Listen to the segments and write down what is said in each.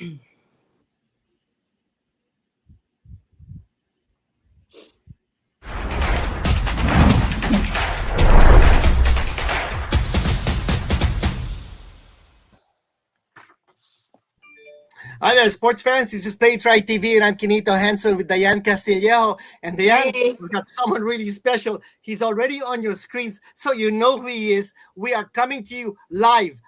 Hi there, sports fans. This is Playitright TV, and I'm Kinito Hanson with Diane Castillejo. And Diane, Hey. we've got someone really special. He's already on your screens, so you know who he is. We are coming to you live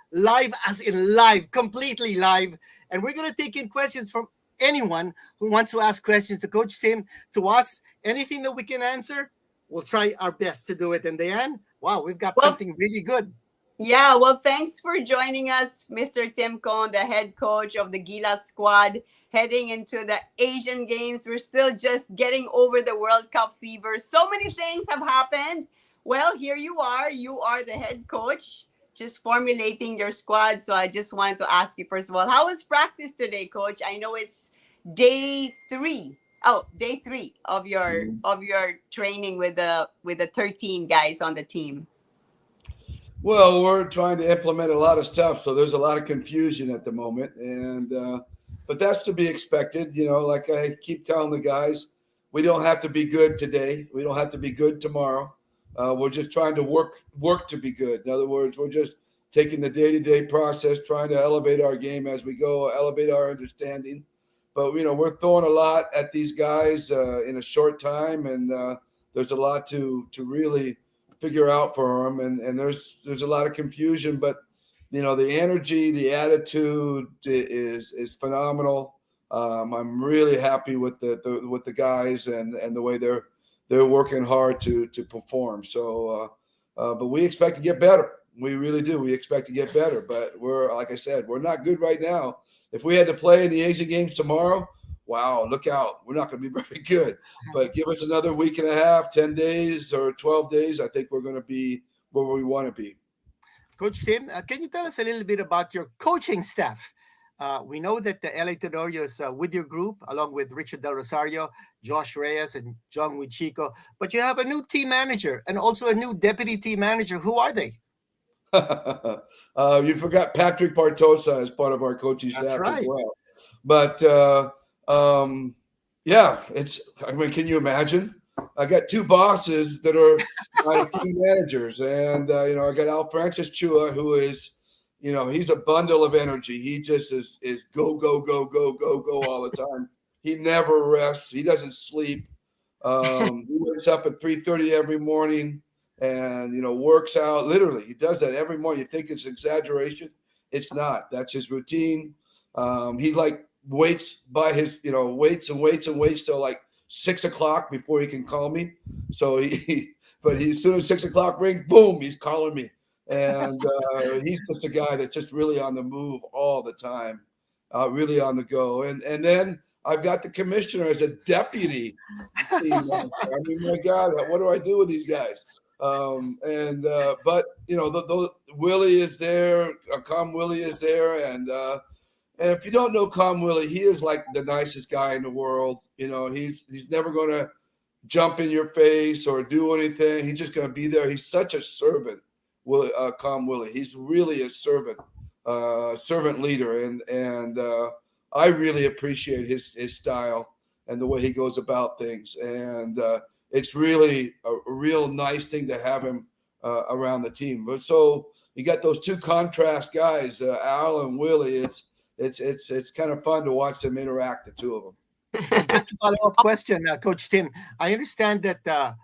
as in live, completely live. And we're going to take in questions from anyone who wants to ask questions to Coach Tim, to us. Anything that we can answer, we'll try our best to do it. And Diane, wow, we've got something really good. Yeah, well, thanks for joining us, Mr. Tim Cohn, the head coach of the Gilas squad, heading into the Asian Games. We're still just getting over the World Cup fever. So many things have happened. Well, here you are. You are the head coach, just formulating your squad. So I just wanted to ask you, first of all, how was practice today, Coach? I know it's day three. Oh, day three of your training with the 13 guys on the team. Well, we're trying to implement a lot of stuff, so there's a lot of confusion at the moment, and but that's to be expected. You know, like I keep telling the guys, we don't have to be good today. We don't have to be good tomorrow. We're just trying to work to be good. In other words, we're just taking the day-to-day process, trying to elevate our game as we go, elevate our understanding. But you know, we're throwing a lot at these guys in a short time, and there's a lot to really figure out for them, and there's a lot of confusion, but you know, the energy, the attitude is phenomenal. I'm really happy with the guys and the way they're working hard to perform. So but we expect to get better. We really do. We expect to get better, but we're, like I said, we're not good right now. If we had to play in the Asian Games tomorrow, wow, look out. We're not going to be very good. But give us another week and a half, 10 days or 12 days. I think we're going to be where we want to be. Coach Tim, can you tell us a little bit about your coaching staff? We know that the LA Tenorio is with your group, along with Richard Del Rosario, Josh Reyes, and John Wichico. But you have a new team manager and also a new deputy team manager. Who are they? You forgot Patrick Bartosa as part of our coaching staff as well. But yeah, I mean, can you imagine? I got two bosses that are my team managers, and you know, I got Al Francis Chua, who is, you know, he's a bundle of energy. He just is go all the time. He never rests. He doesn't sleep. He wakes up at 3:30 every morning and, you know, works out. Literally, he does that every morning. You think it's exaggeration? It's not. That's his routine. He like waits by his, you know, waits till like 6 o'clock before he can call me. So but as soon as 6 o'clock rings, boom, he's calling me. And he's just a guy that's just really on the move all the time, really on the go. And then I've got the commissioner as a deputy team manager. I mean, my God, what do I do with these guys? But you know, Willie is there. Com Willie is there, and if you don't know Com Willie, he is like the nicest guy in the world. You know, he's never going to jump in your face or do anything. He's just going to be there. He's such a servant, Com Willie. He's really a servant leader, and I really appreciate his style and the way he goes about things. And it's really a real nice thing to have him around the team. But so you got those two contrast guys, Al and Willie. It's kind of fun to watch them interact, the two of them. Just a follow-up question, Coach Tim. I understand that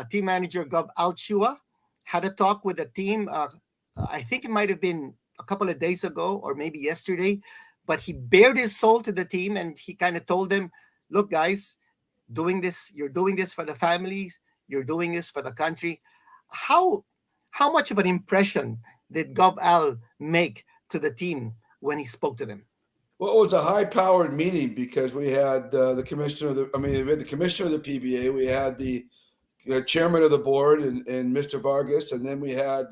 team manager Gov Alchua had a talk with the team. I think it might have been a couple of days ago or maybe yesterday, but he bared his soul to the team and he kind of told them, look, guys, you're doing this for the families, you're doing this for the country. How much of an impression did Gov Al make to the team when he spoke to them? Well, it was a high-powered meeting because we had the commissioner of we had the commissioner of the PBA, we had the chairman of the board and Mr. Vargas, and then we had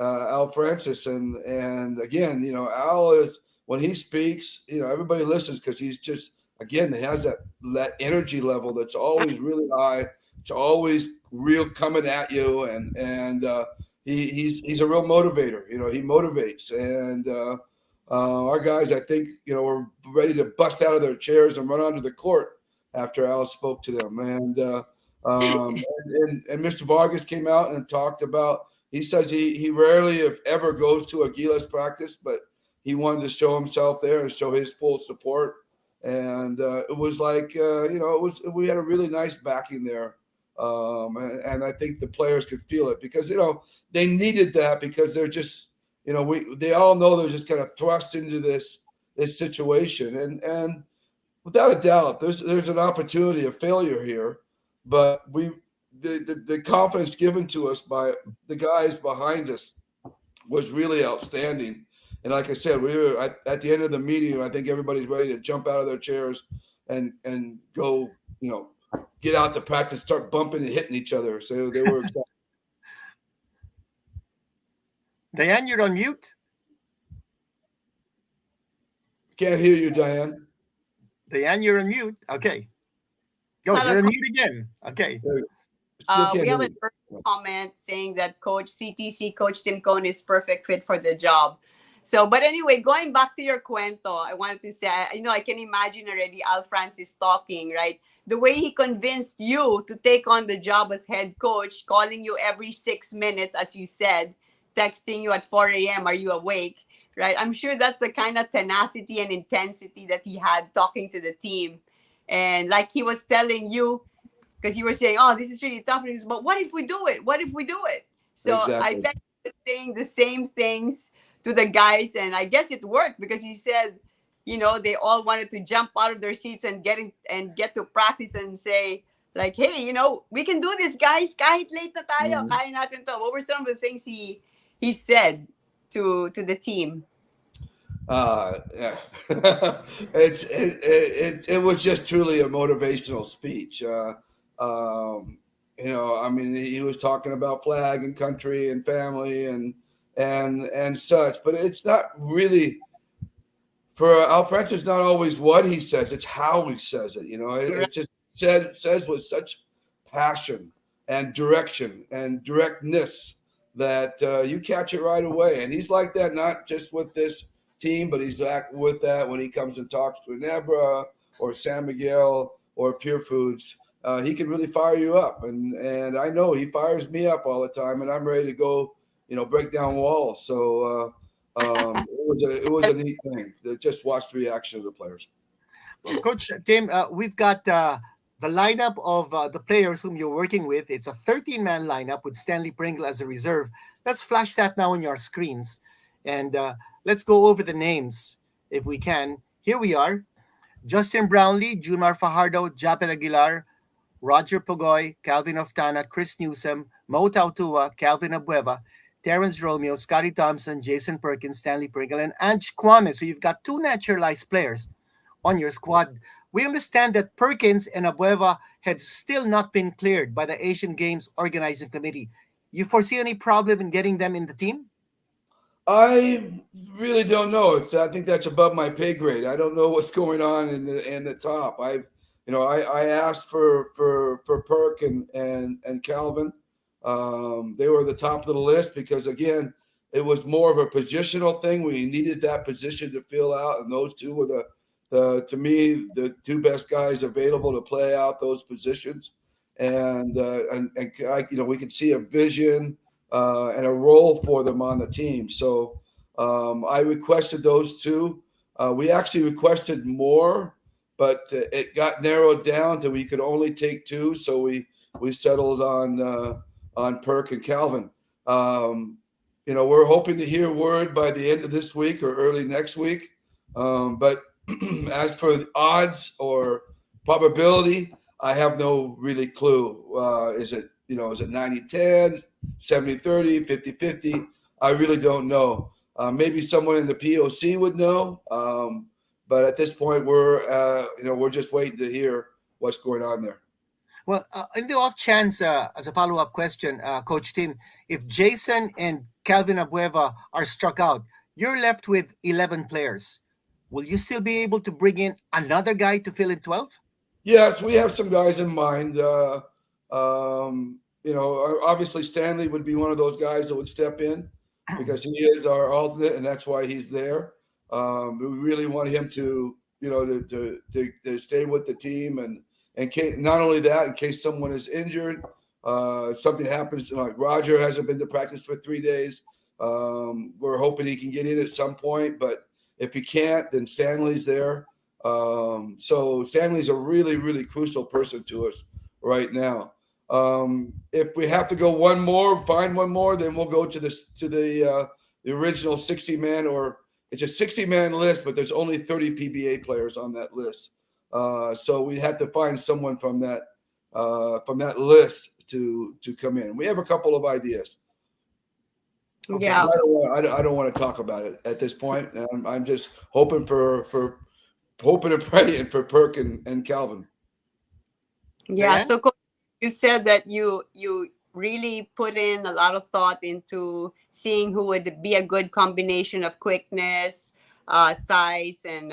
Al Francis, and again, you know, Al is, when he speaks, you know, everybody listens because he's just, again, he has that energy level that's always really high. It's always real coming at you, and he's a real motivator. You know, he motivates, and Our guys, I think, were ready to bust out of their chairs and run onto the court after Al spoke to them. And Mr. Vargas came out and talked about. He says he rarely, if ever, goes to a Gilas practice, but he wanted to show himself there and show his full support. And it was like, we had a really nice backing there. And I think the players could feel it because, they needed that because they're just, they all know they're just kind of thrust into this situation. And without a doubt, there's an opportunity of failure here, but the confidence given to us by the guys behind us was really outstanding. And like I said, we were at the end of the meeting. I think everybody's ready to jump out of their chairs and go, get out to practice, start bumping and hitting each other. So they were excited. Diane, you're on mute. Can't hear you, Diane. Diane, you're on mute. Okay. Go. You're on mute again. Okay. We have a comment saying that Coach Tim Cohn is perfect fit for the job. So, but anyway, going back to your cuento, I wanted to say, I can imagine already Al Francis talking, right? The way he convinced you to take on the job as head coach, calling you every 6 minutes, as you said, texting you at 4 a.m., are you awake, right? I'm sure that's the kind of tenacity and intensity that he had talking to the team. And like he was telling you, because you were saying, oh, this is really tough, but what if we do it? What if we do it? So exactly. I bet he was saying the same things to the guys, and I guess it worked because he said, they all wanted to jump out of their seats and get to practice and say, like, hey, we can do this, guys. Kahit late na tayo, kaya natin to. What were some of the things he said to the team? Yeah. it was just truly a motivational speech. He was talking about flag and country and family and such, but it's not really for Al Francis. Not always what he says; it's how he says it. It just says with such passion and direction and directness that you catch it right away. And he's like that, not just with this team, but he's with that when he comes and talks to Nebra or San Miguel or Pure Foods. He can really fire you up, and I know he fires me up all the time, and I'm ready to go, break down walls. So it was a neat thing to just watch the reaction of the players. Coach Tim, we've got the lineup of the players whom you're working with. It's a 13-man lineup with Stanley Pringle as a reserve. Let's flash that now on your screens, and let's go over the names if we can. Here we are: Justin Brownlee, Junmar Fajardo, Japet Aguilar, Roger Pogoy, Calvin Oftana, Chris Newsom, Mo Tautua, Calvin Abueva, Terrence Romeo, Scotty Thompson, Jason Perkins, Stanley Pringle, and Ange Kwame. So you've got two naturalized players on your squad. We understand that Perkins and Abueva had still not been cleared by the Asian Games Organizing Committee. You foresee any problem in getting them in the team? I really don't know. I think that's above my pay grade. I don't know what's going on in the top. I asked for Perk and Calvin. They were the top of the list because, again, it was more of a positional thing. We needed that position to fill out, and those two were to me, the two best guys available to play out those positions. And we could see a vision and a role for them on the team. So I requested those two. We actually requested more, but it got narrowed down to we could only take two. So we settled on Perk and Calvin. We're hoping to hear word by the end of this week or early next week. But as for the odds or probability, I have no really clue. Is it 90-10, 70-30, 50-50? I really don't know. Maybe someone in the POC would know. But at this point, we're just waiting to hear what's going on there. Well, in the off chance, as a follow-up question, Coach Tim, if Jason and Calvin Abueva are struck out, you're left with 11 players. Will you still be able to bring in another guy to fill in 12? Yes, we have some guys in mind. Obviously Stanley would be one of those guys that would step in because he is our alternate, and that's why he's there. We really want him to, to stay with the team, and not only that, in case someone is injured, something happens. Like Roger hasn't been to practice for 3 days. We're hoping he can get in at some point, but if he can't, then Stanley's there. So Stanley's a really, really crucial person to us right now. If we have to go find one more, then we'll go to the original 60-man, or it's a 60-man list, but there's only 30 PBA players on that list. So we have to find someone from that list to come in. We have a couple of ideas. Okay. Yeah. I don't want to talk about it at this point. I'm just hoping hoping and praying for Perk and Calvin. Yeah. So you said that you really put in a lot of thought into seeing who would be a good combination of quickness, size, and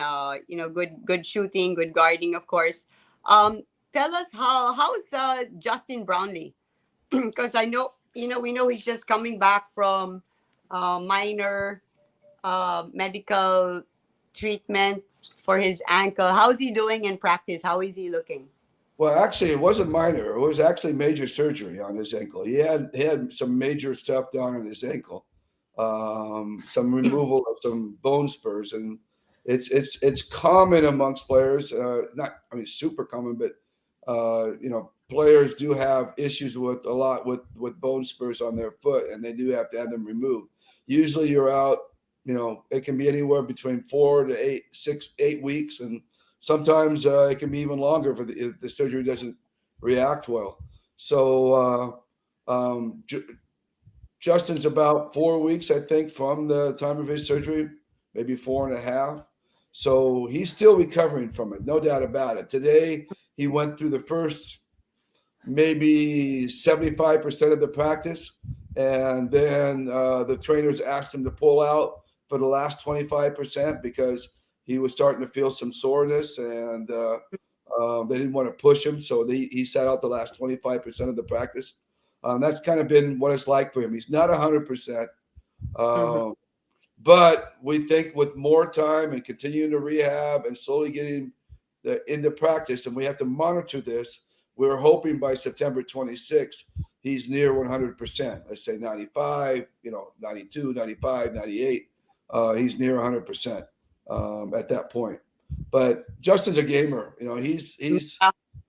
good shooting, good guarding, of course. Tell us how's Justin Brownlee, because I know we know he's just coming back from minor medical treatment for his ankle. How's he doing in practice? How is he looking? Well, actually, it wasn't minor. It was actually major surgery on his ankle. He had some major stuff done on his ankle, some removal of some bone spurs, and it's common amongst players. Not, I mean, super common, but players do have issues with bone spurs on their foot, and they do have to have them removed. Usually, you're out. It can be anywhere between 4 to 8 weeks, and sometimes it can be even longer if the surgery doesn't react well. So Justin's about 4 weeks, I think, from the time of his surgery, maybe 4.5. So he's still recovering from it, no doubt about it. Today, he went through the first maybe 75% of the practice, and then the trainers asked him to pull out for the last 25% because he was starting to feel some soreness, and they didn't want to push him. So he sat out the last 25% of the practice. That's kind of been what it's like for him. He's not 100%. But we think with more time and continuing to rehab and slowly getting into practice, and we have to monitor this, we're hoping by September 26th, he's near 100%. Let's say 95, 92, 95, 98. He's near 100%. At that point. But Justin's a gamer. He's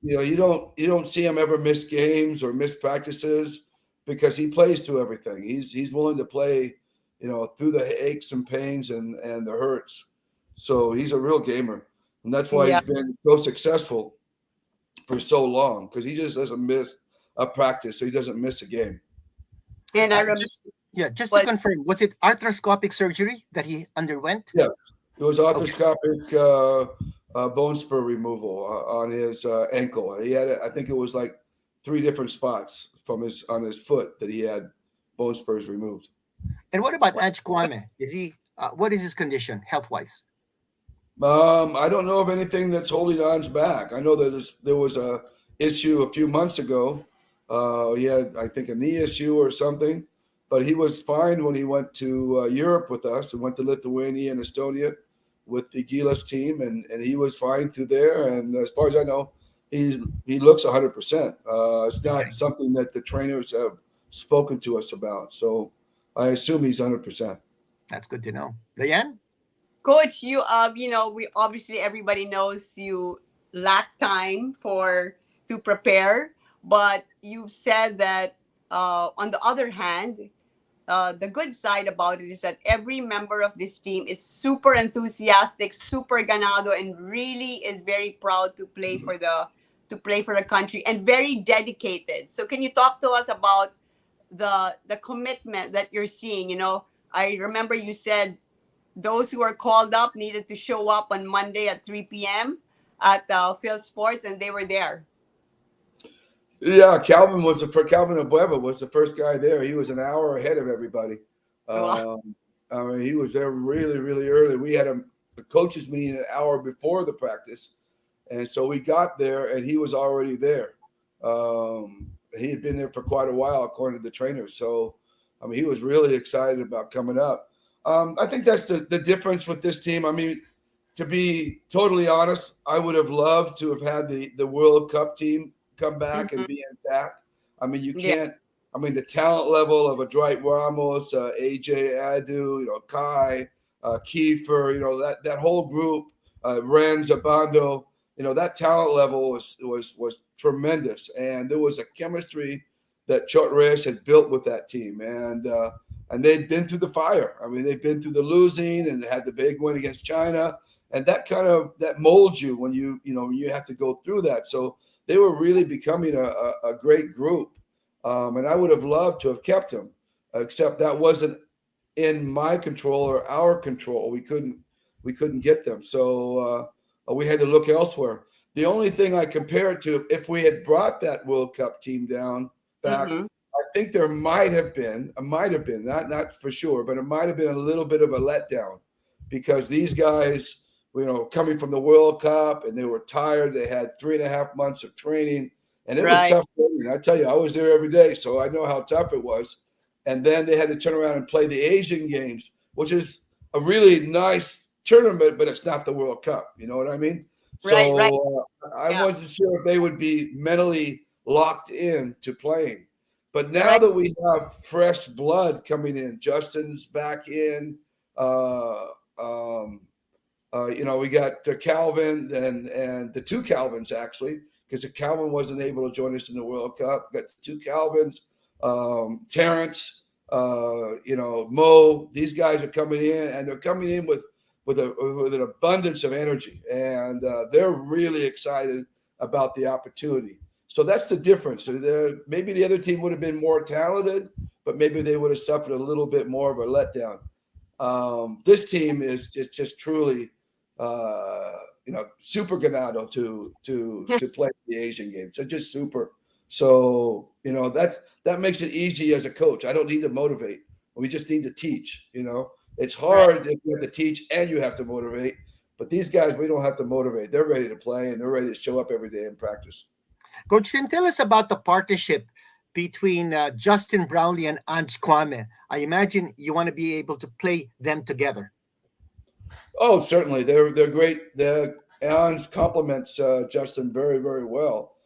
you don't see him ever miss games or miss practices because he plays through everything. He's willing to play, through the aches and pains and the hurts. So he's a real gamer. And that's why he's been so successful for so long, because he just doesn't miss a practice, so he doesn't miss a game. And I remember just to confirm, was it arthroscopic surgery that he underwent? Yes. It was arthroscopic bone spur removal on his ankle. He had, I think it was like 3 different spots on his foot that he had bone spurs removed. And what about Ange Kwame? Is he? What is his condition health-wise? I don't know of anything that's holding Ange back. I know that there was a issue a few months ago. He had, I think, a knee issue or something. But he was fine when he went to Europe with us and went to Lithuania and Estonia with the Gilas team, and he was fine through there. And as far as I know, he looks 100%. It's not something that the trainers have spoken to us about. So I assume he's 100%. That's good to know. Diane? Coach, we obviously, everybody knows you lack time to prepare, but you've said that on the other hand, the good side about it is that every member of this team is super enthusiastic, super ganado, and really is very proud to play for the country, and very dedicated. So can you talk to us about the commitment that you're seeing? I remember you said those who were called up needed to show up on Monday at 3 p.m. at Phil Sports, and they were there. Yeah, Calvin Abueva was the first guy there. He was an hour ahead of everybody. I mean, he was there really, really early. We had the coaches meeting an hour before the practice, and so we got there, and he was already there. He had been there for quite a while, according to the trainers. So, I mean, he was really excited about coming up. I think that's the difference with this team. I mean, to be totally honest, I would have loved to have had the World Cup team come back Mhm. and be intact. I mean, you Yeah. can't. I mean, the talent level of a Dwight Ramos, AJ Adu, Kai, Kiefer, that whole group, Ren Zabando, that talent level was tremendous, and there was a chemistry that Chot Reyes had built with that team, and they'd been through the fire. I mean, they've been through the losing and had the big win against China, and that molds you when you have to go through that. So they were really becoming a great group, and I would have loved to have kept them, except that wasn't in my control or our control. We couldn't get them, so we had to look elsewhere. The only thing I compare it to, if we had brought that World Cup team down back, Mhm. I think there might have been, not for sure, but it might have been a little bit of a letdown because these guys, coming from the World Cup and they were tired. They had 3.5 months of training, and it was Right. tough. I tell you, I was there every day, so I know how tough it was. And then they had to turn around and play the Asian Games, which is a really nice tournament, but it's not the World Cup. You know what I mean? Right. Right. So I Yeah. wasn't sure if they would be mentally locked in to playing. But now Right. that we have fresh blood coming in, Justin's back in. Uh, um, we got Calvin and the two Calvins actually, because Calvin wasn't able to join us in the World Cup. Got the two Calvins, Terrence, Mo. These guys are coming in, and they're coming in with an abundance of energy, and they're really excited about the opportunity. So that's the difference. So maybe the other team would have been more talented, but maybe they would have suffered a little bit more of a letdown. This team is just truly, super ganado to play the Asian games. They're just super. So that makes it easy as a coach. I don't need to motivate. We just need to teach. It's Right. hard if you have to teach and you have to motivate. But these guys, we don't have to motivate. They're ready to play and they're ready to show up every day and practice. Coach Tim, tell us about the partnership between Justin Brownlee and Ange Kwame. I imagine you want to be able to play them together. Oh, certainly. They're great. Alan compliments Justin very, very well.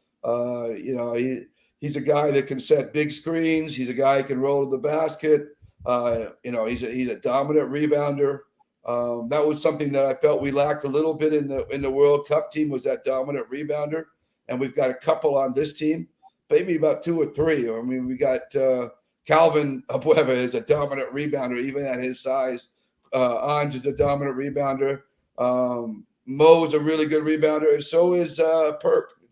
He's a guy that can set big screens. He's a guy who can roll to the basket. He's a dominant rebounder. That was something that I felt we lacked a little bit in the World Cup team, was that dominant rebounder. And we've got a couple on this team, maybe about two or three. I mean, we got Calvin Abueva is a dominant rebounder, even at his size. Ange is a dominant rebounder. Mo is a really good rebounder, and so is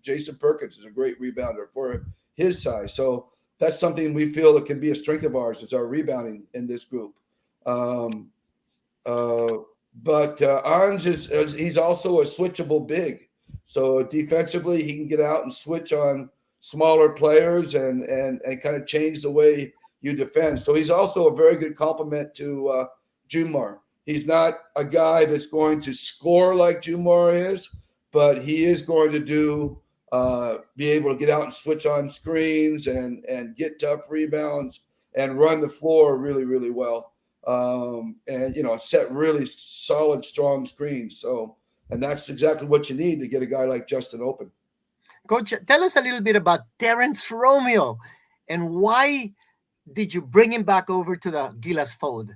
Jason Perkins is a great rebounder for his size. So that's something we feel that can be a strength of ours, is our rebounding in this group. But Ange he's also a switchable big. So defensively, he can get out and switch on smaller players and kind of change the way you defend. So he's also a very good complement to Jumar. He's not a guy that's going to score like Jumar is, but he is going to be able to get out and switch on screens and get tough rebounds and run the floor really, really well. And set really solid, strong screens. And that's exactly what you need to get a guy like Justin open. Coach, tell us a little bit about Terrence Romeo and why did you bring him back over to the Gilas fold?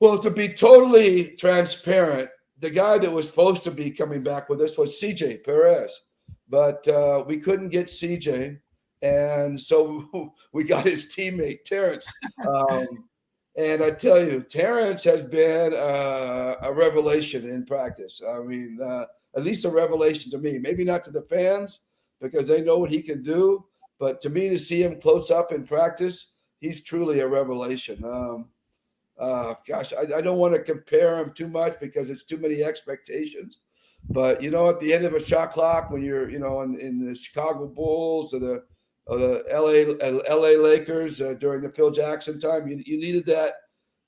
Well, to be totally transparent, the guy that was supposed to be coming back with us was CJ Perez, but we couldn't get CJ, and so we got his teammate Terrence. And I tell you, Terrence has been a revelation in practice. I mean, at least a revelation to me. Maybe not to the fans because they know what he can do, but to me, to see him close up in practice, he's truly a revelation. Gosh, I don't want to compare him too much because it's too many expectations. But at the end of a shot clock, when you're in the Chicago Bulls or the LA Lakers during the Phil Jackson time, you needed that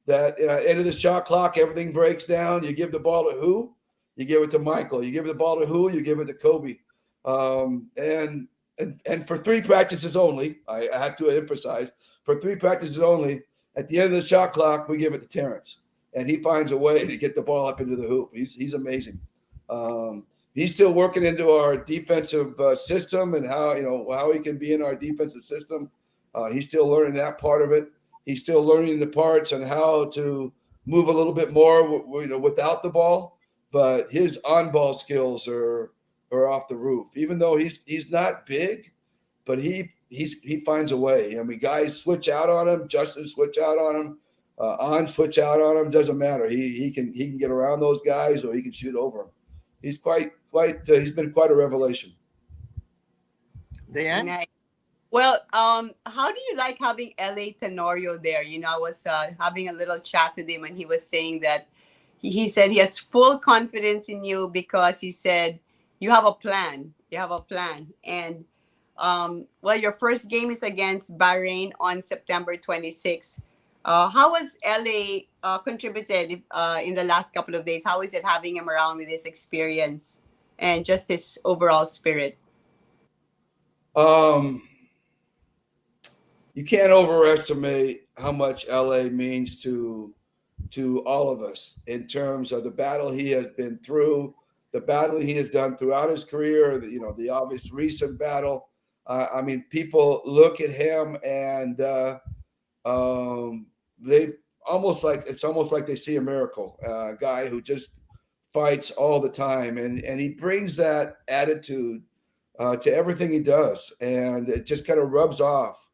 end of the shot clock. Everything breaks down. You give the ball to who? You give it to Michael. You give the ball to who? You give it to Kobe. And for 3 practices only, I have to emphasize, for 3 practices only, At the end of the shot clock, we give it to Terrence, and he finds a way to get the ball up into the hoop. He's amazing. He's still working into our defensive system and how he can be in our defensive system. He's still learning that part of it. He's still learning the parts on how to move a little bit more, without the ball. But his on-ball skills are off the roof. Even though he's not big, but he finds a way. I mean, guys switch out on him. Justin switch out on him. On switch out on him. Doesn't matter. He can get around those guys, or he can shoot over them. He's he's been quite a revelation. Diane? Nice. Well, how do you like having LA Tenorio there? I was having a little chat with him, and he was saying that he said he has full confidence in you because he said you have a plan. You have a plan. And well, your first game is against Bahrain on September 26th. How has LA contributed in the last couple of days? How is it having him around with his experience and just his overall spirit? You can't overestimate how much LA means to all of us in terms of the battle he has been through, the battle he has done throughout his career, the obvious recent battle. I mean, people look at him and it's almost like they see a miracle, a guy who just fights all the time, and he brings that attitude to everything he does, and it just kind of rubs off.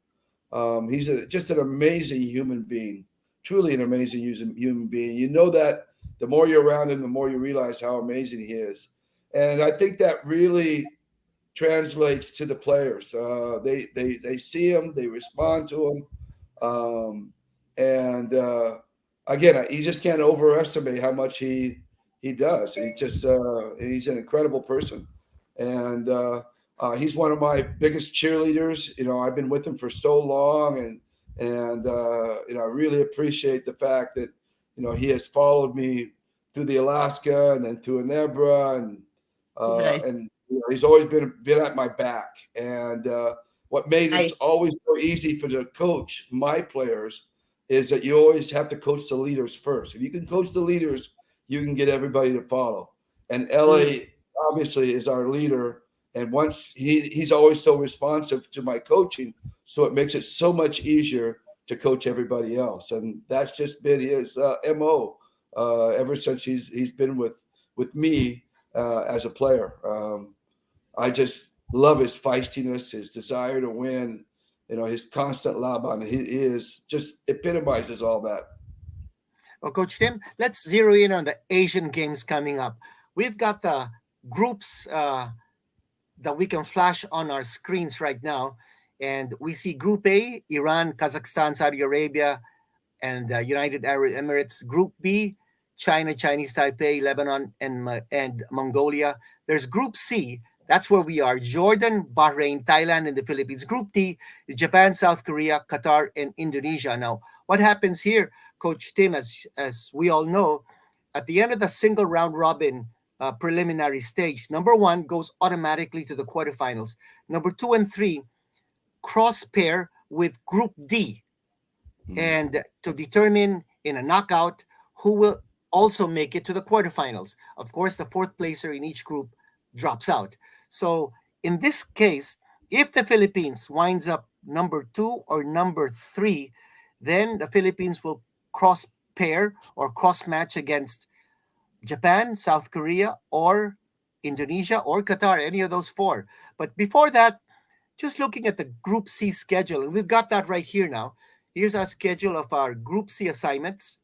He's just an amazing human being, truly an amazing human being. You know that the more you're around him, the more you realize how amazing he is, and I think that really translates to the players. They see him, they respond to him. And again, you just can't overestimate how much he does. He's an incredible person, and he's one of my biggest cheerleaders. I've been with him for so long, and I really appreciate the fact that he has followed me through the Alaska and then through Inebra, and Right. and he's always been at my back. And what made it always so easy for the coach my players is that you always have to coach the leaders first. If you can coach the leaders, you can get everybody to follow. And LA obviously is our leader. And once he's always so responsive to my coaching, so it makes it so much easier to coach everybody else. And that's just been his MO ever since he's been with me as a player. I just love his feistiness, his desire to win. His constant Laban. He is just epitomizes all that. Well, Coach Tim, let's zero in on the Asian Games coming up. We've got the groups that we can flash on our screens right now. And we see Group A, Iran, Kazakhstan, Saudi Arabia, and United Arab Emirates. Group B, China, Chinese Taipei, Lebanon, and Mongolia. There's Group C. That's where we are. Jordan, Bahrain, Thailand, and the Philippines. Group D is Japan, South Korea, Qatar, and Indonesia. Now, what happens here, Coach Tim, as we all know, at the end of the single round robin preliminary stage, number one goes automatically to the quarterfinals. Number 2 and 3 cross pair with Group D, and to determine in a knockout who will also make it to the quarterfinals. Of course, the fourth placer in each group drops out. So in this case, if the Philippines winds up number 2 or number 3, then the Philippines will cross pair or cross match against Japan, South Korea, or Indonesia, or Qatar, any of those 4. But before that, just looking at the Group C schedule, and we've got that right here now. Here's our schedule of our Group C assignments.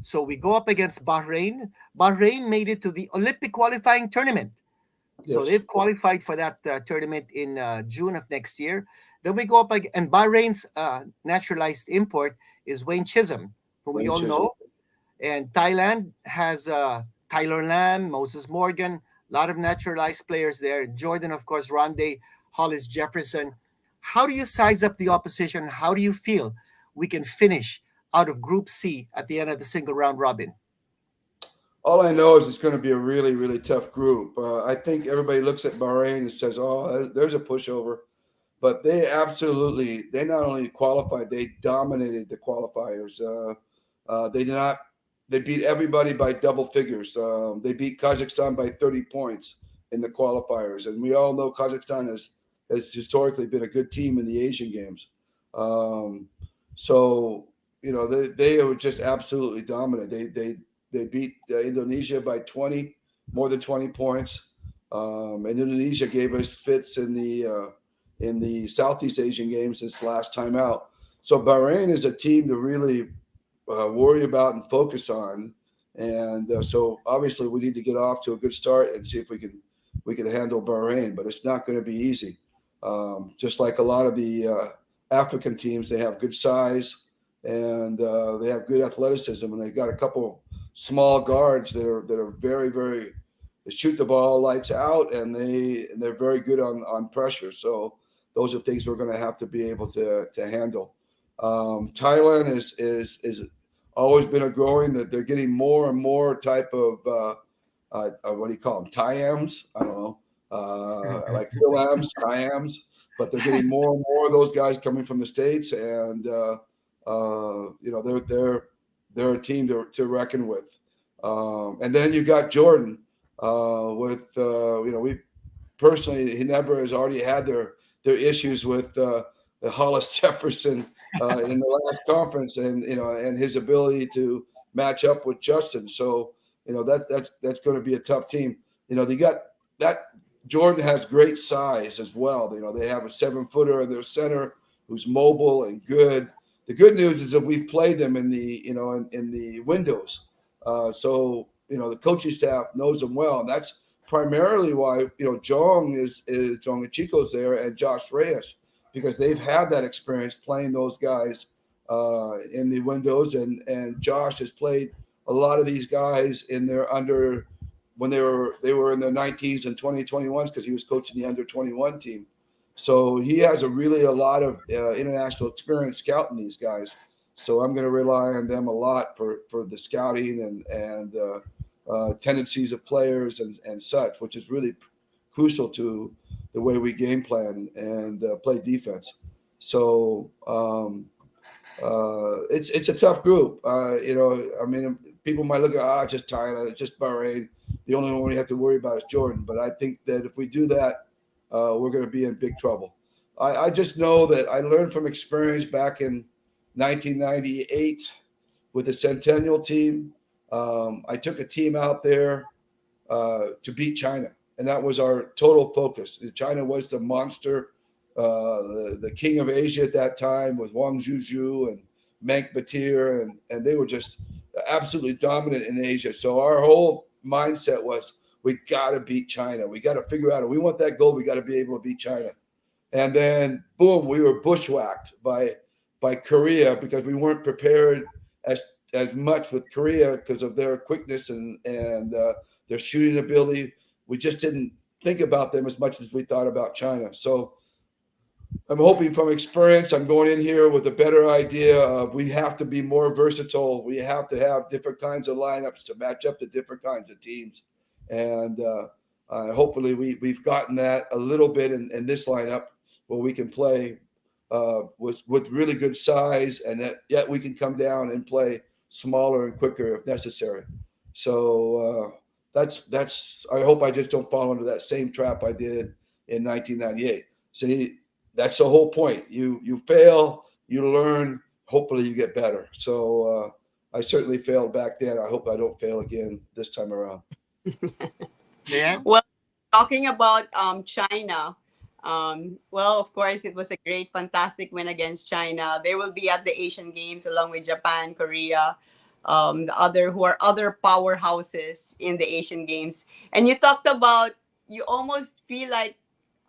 So we go up against Bahrain. Bahrain made it to the Olympic qualifying tournament. So they've qualified for that tournament in June of next year. Then we go up again, and Bahrain's naturalized import is Wayne Chisholm, whom we all know. And Thailand has Tyler Lam, Moses Morgan, a lot of naturalized players there. Jordan, of course, Rondé, Hollis Jefferson. How do you size up the opposition? How do you feel we can finish out of Group C at the end of the single round robin? All I know is it's going to be a really, really tough group. I think everybody looks at Bahrain and says, oh, there's a pushover. but they not only qualified, they dominated the qualifiers. They beat everybody by double figures. They beat Kazakhstan by 30 points in the qualifiers. And we all know Kazakhstan has historically been a good team in the Asian Games. So, they were just absolutely dominant. They beat Indonesia by more than 20 points. And Indonesia gave us fits in the Southeast Asian Games this last time out. So Bahrain is a team to really worry about and focus on. And so obviously we need to get off to a good start and see if we can handle Bahrain, but it's not going to be easy. Just like a lot of the African teams, they have good size and they have good athleticism, and they've got a couple small guards that are very, very, they shoot the ball lights out, and they're very good on pressure. So those are things we're going to have to be able to handle. Thailand is always been a growing, that they're getting more and more type of what do you call them? Thaiams? I don't know. Like Philams, Thaiams, but they're getting more and more of those guys coming from the States, and they're a team to reckon with. And then you got Jordan with we personally, Hinebra has already had their issues with the Hollis Jefferson in the last conference, and his ability to match up with Justin. So that's going to be a tough team. They got that. Jordan has great size as well. They have a 7-footer in their center who's mobile and good. The good news is that we've played them in the in the windows, so the coaching staff knows them well, and that's primarily why Jong and Chico's there, and Josh Reyes, because they've had that experience playing those guys in the windows, and Josh has played a lot of these guys in their when they were in their 19s and 2021s, because he was coaching the under 21 team. So he has a lot of international experience scouting these guys. So I'm going to rely on them a lot for the scouting and tendencies of players and such, which is really crucial to the way we game plan and play defense. So it's a tough group. People might look at just Thailand, it's just Bahrain. The only one we have to worry about is Jordan. But I think that if we do that, we're going to be in big trouble. I just know that I learned from experience back in 1998 with the Centennial team. I took a team out there to beat China, and that was our total focus. China was the monster, the king of Asia at that time, with Wang Zhuzhu and Mank Batir, and they were just absolutely dominant in Asia. So our whole mindset was, we got to beat China. We got to figure out, if we want that goal, we got to be able to beat China. And then, boom, we were bushwhacked by Korea, because we weren't prepared as much with Korea because of their quickness and their shooting ability. We just didn't think about them as much as we thought about China. So I'm hoping from experience, I'm going in here with a better idea of, we have to be more versatile. We have to have different kinds of lineups to match up to different kinds of teams. And hopefully we've gotten that a little bit in this lineup, where we can play with really good size, and that yet we can come down and play smaller and quicker if necessary. So that's I hope I just don't fall into that same trap I did in 1998. See, that's the whole point. You fail, you learn, hopefully you get better. So I certainly failed back then. I hope I don't fail again this time around. Yeah. Well, talking about China, well, of course, it was a great, fantastic win against China. They will be at the Asian Games along with Japan, Korea, other powerhouses in the Asian Games. And you talked about, you almost feel like,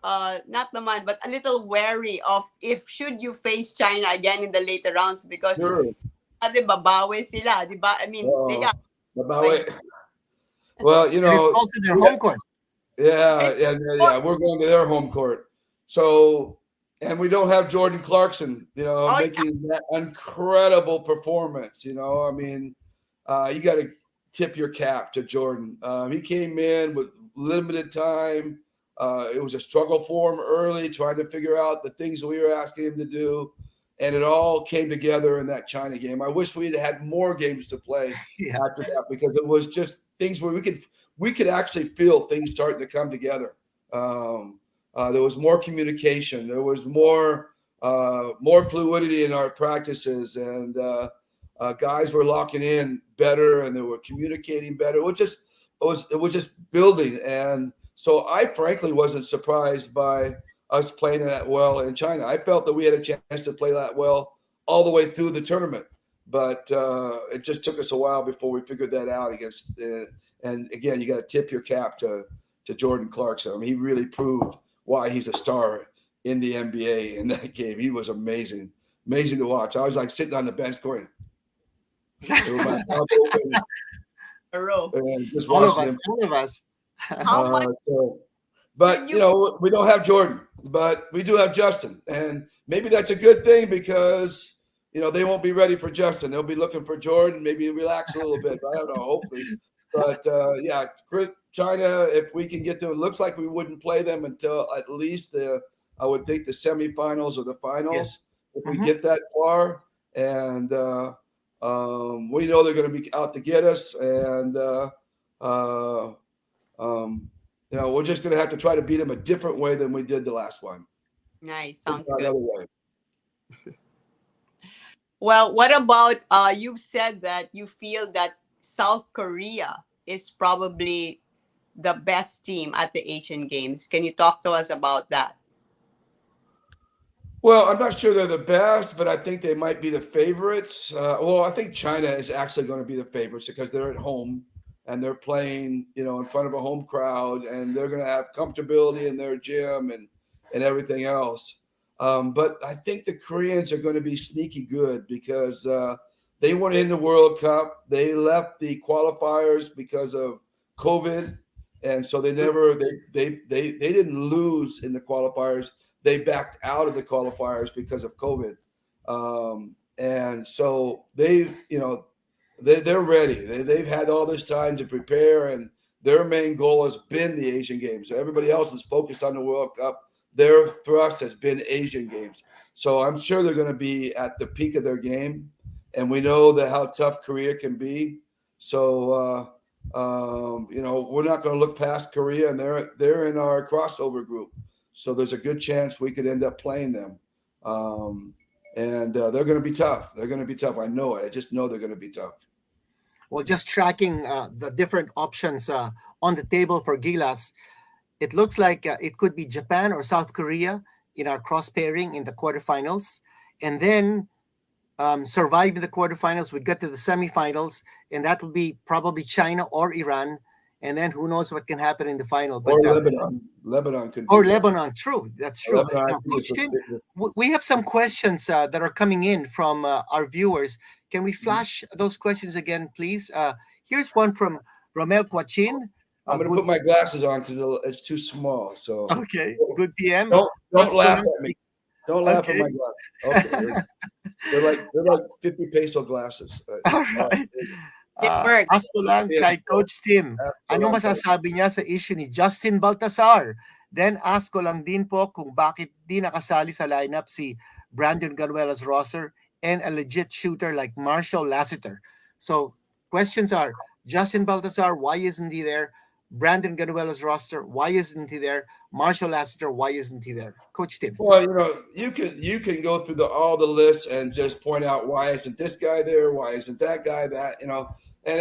not naman, but a little wary of if should you face China again in the later rounds, because Sure. babawi sila, di ba? I mean, they got babawi. Well, It's also their home court. Yeah, we're going to their home court. So, and we don't have Jordan Clarkson, making that incredible performance. You got to tip your cap to Jordan. He came in with limited time, It was a struggle for him early, trying to figure out the things we were asking him to do. And it all came together in that China game. I wish we'd had more games to play Yeah. after that, because it was just things where we could actually feel things starting to come together. There was more communication. There was more fluidity in our practices, and guys were locking in better, and they were communicating better. It was just building, and so I frankly wasn't surprised by us playing that well in China. I felt that we had a chance to play that well all the way through the tournament, but it just took us a while before we figured that out against. And again, you got to tip your cap to Jordan Clarkson. I mean, he really proved why he's a star in the NBA in that game. He was amazing to watch. I was like sitting on the bench going, A row. and just All of watching us. him. All of us. How much? But you know, we don't have Jordan, but we do have Justin, and maybe that's a good thing, because you know they won't be ready for Justin. They'll be looking for Jordan. Maybe relax a little bit. I don't know. Hopefully, but yeah, China. If we can get them, it looks like we wouldn't play them until at least I would think the semifinals or the finals. Yes. If we get that far, and we know they're going to be out to get us, and you know, we're just going to have to try to beat them a different way than we did the last one. Nice. Sounds Not good. another way. Well, what about you've said that you feel that South Korea is probably the best team at the Asian Games. Can you talk to us about that? Well, I'm not sure they're the best, but I think they might be the favorites. Well, I think China is actually going to be the favorites because they're at home and they're playing, you know, in front of a home crowd, and they're going to have comfortability in their gym and everything else. But I think the Koreans are going to be sneaky good because they went in the World Cup. They left the qualifiers because of COVID, and so they didn't lose in the qualifiers. They backed out of the qualifiers because of COVID, and so they're ready. They've had all this time to prepare, and their main goal has been the Asian Games. So everybody else is focused on the World Cup. Their thrust has been Asian Games. So I'm sure they're going to be at the peak of their game, and we know that how tough Korea can be. So we're not going to look past Korea, and they're in our crossover group. So there's a good chance we could end up playing them. And they're going to be tough. They're going to be tough. I know it. I just know they're going to be tough. Well, just tracking the different options on the table for Gilas, it looks like it could be Japan or South Korea in our cross pairing in the quarterfinals. And then surviving the quarterfinals, we get to the semifinals, and that will be probably China or Iran. And then who knows what can happen in the final. But, or Lebanon. Lebanon could be. Or Lebanon. True. That's true. Now, Coach Tim, Lebanon, we have some questions that are coming in from our viewers. Can we flash those questions again, please? Here's one from Romel Quachin. I'm going to put my glasses on because it's too small. So Okay, good PM. Don't laugh at me. Don't laugh at my glasses. Okay, they're like 50 peso glasses. All right. Ask ko lang kay Coach Tim, ano masasabi niya sa issue ni Justin Baltasar? Then ask ko lang din po kung bakit di nakasali sa lineup si Brandon Ganuelas-Rosser and a legit shooter like Marshall Lassiter. So questions are, Justin Baltasar, why isn't he there? Brandon Ganuelas-Rosser, why isn't he there? Marshall Lassiter, why isn't he there? Coach Tim. Well, you can go through all the lists and just point out why isn't this guy there? Why isn't that guy that? And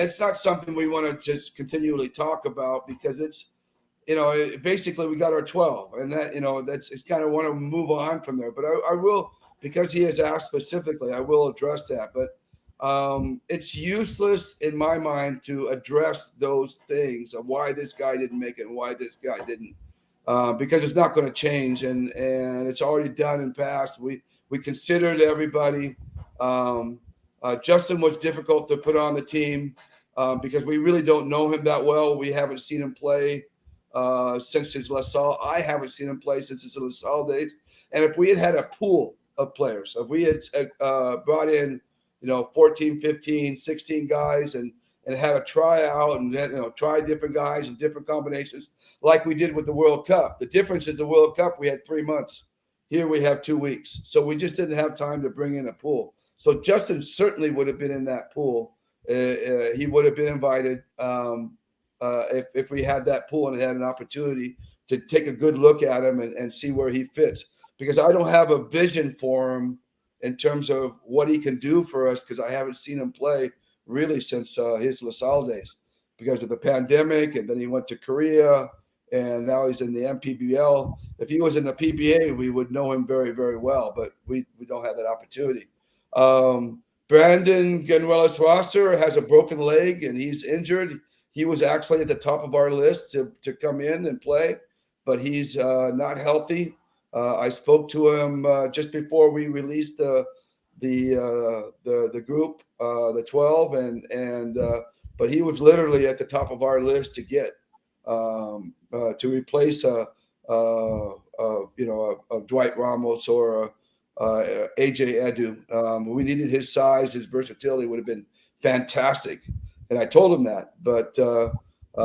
it's not something we want to just continually talk about because it's, basically we got our 12, and that, it's kind of want to move on from there. But I will, because he has asked specifically, I will address that. But it's useless in my mind to address those things of why this guy didn't make it and why this guy didn't, because it's not going to change, and it's already done in past. We considered everybody. Justin was difficult to put on the team because we really don't know him that well. We haven't seen him play since his La Salle. I haven't seen him play since his La Salle days. And if we had a pool of players, if we had brought in 14, 15, 16 guys and and had a tryout and try different guys and different combinations like we did with the World Cup. The difference is the World Cup, we had 3 months. Here we have 2 weeks. So we just didn't have time to bring in a pool. So Justin certainly would have been in that pool. He would have been invited if we had that pool and had an opportunity to take a good look at him and see where he fits. Because I don't have a vision for him in terms of what he can do for us, because I haven't seen him play really since his LaSalle days because of the pandemic, and then he went to Korea, and now he's in the MPBL. If he was in the PBA, we would know him very, very well, but we don't have that opportunity. Brandon Ganuelas Rosser has a broken leg, and he's injured. He was actually at the top of our list to come in and play, but he's not healthy. I spoke to him just before we released the group, the 12, but he was literally at the top of our list to get to replace a Dwight Ramos or AJ Edu. We needed his size, his versatility would have been fantastic, and I told him that. But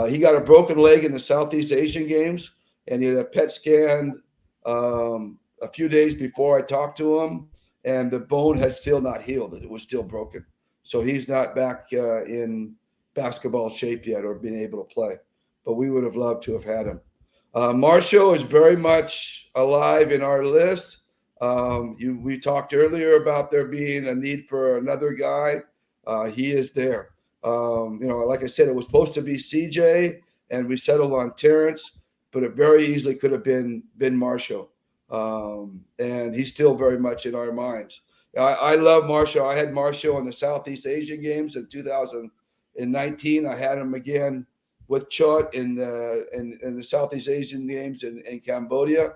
he got a broken leg in the Southeast Asian Games, and he had a PET scan a few days before I talked to him, and the bone had still not healed. It was still broken. So he's not back in basketball shape yet or being able to play. But we would have loved to have had him. Marshall is very much alive in our list. We talked earlier about there being a need for another guy. He is there. Like I said, it was supposed to be CJ, and we settled on Terrence, but it very easily could have been Marshall. And he's still very much in our minds. I love Marshall. I had Marshall in the Southeast Asian Games in 2019. I had him again with Chot in the Southeast Asian Games in Cambodia.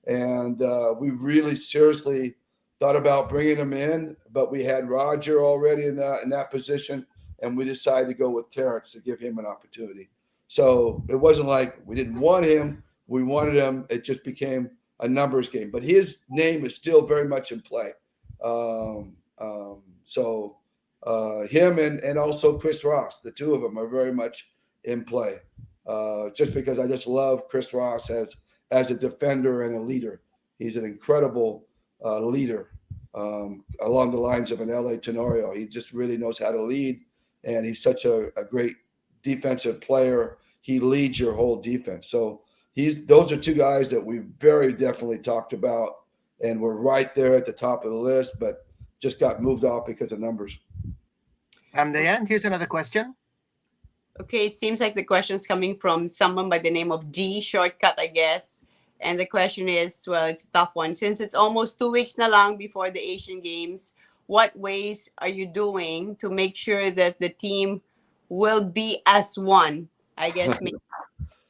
And we really seriously thought about bringing him in, but we had Roger already in that position, and we decided to go with Terrence to give him an opportunity. So it wasn't like we didn't want him. We wanted him. It just became a numbers game. But his name is still very much in play. So him and also Chris Ross, the two of them are very much in play. Just because I just love Chris Ross as a defender and a leader. He's an incredible leader along the lines of an LA Tenorio. He just really knows how to lead, and he's such a great defensive player. He leads your whole defense. So those are two guys that we very definitely talked about, and we're right there at the top of the list, but just got moved off because of numbers. Diane, here's another question. Okay, it seems like the question's coming from someone by the name of D, shortcut, I guess. And the question is, well, it's a tough one. Since it's almost 2 weeks na lang before the Asian Games, what ways are you doing to make sure that the team will be as one? I guess maybe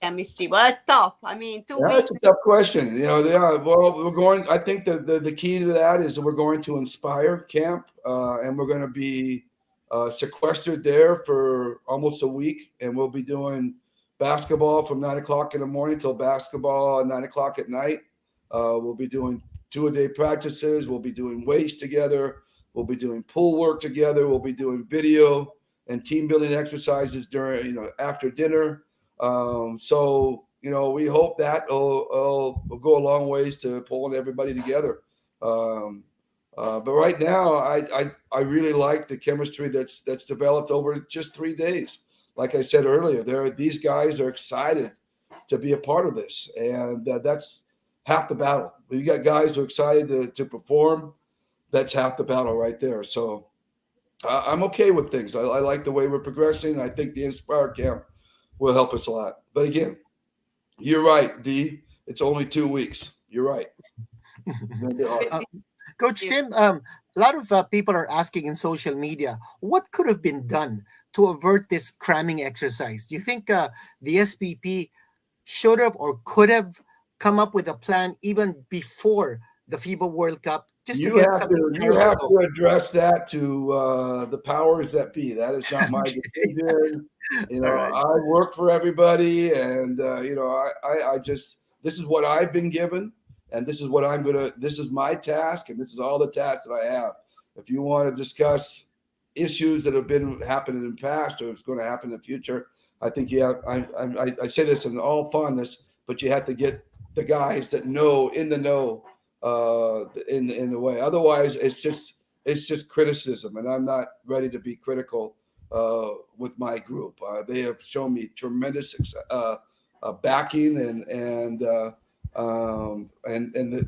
chemistry. Well, that's tough. I mean, 2 weeks. That's a tough question. Well, we're going. I think the key to that is that we're going to Inspire Camp, and we're going to be sequestered there for almost a week, and we'll be doing basketball from 9 o'clock in the morning till basketball at 9 o'clock at night. We'll be doing 2-a-day practices. We'll be doing weights together. We'll be doing pool work together. We'll be doing video and team building exercises during, after dinner. So we hope that will go a long ways to pulling everybody together. But right now, I really like the chemistry that's developed over just 3 days. Like I said earlier, these guys are excited to be a part of this, and that's half the battle. When you got guys who are excited to perform, that's half the battle right there. So I'm okay with things. I like the way we're progressing. I think the Inspire Camp will help us a lot. But again, you're right, D. It's only 2 weeks. You're right. Coach Tim, a lot of people are asking in social media, what could have been done to avert this cramming exercise? Do you think the SPP should have or could have come up with a plan even before the FIBA World Cup? You have to address that to the powers that be. That is not my decision. Right. I work for everybody, and I just, this is what I've been given, and this is what this is my task, and this is all the tasks that I have. If you want to discuss issues that have been happening in the past or it's going to happen in the future. I think you have. I say this in all fondness, but you have to get the guys that know in the know in the way. Otherwise, it's just criticism, and I'm not ready to be critical with my group. They have shown me tremendous backing, and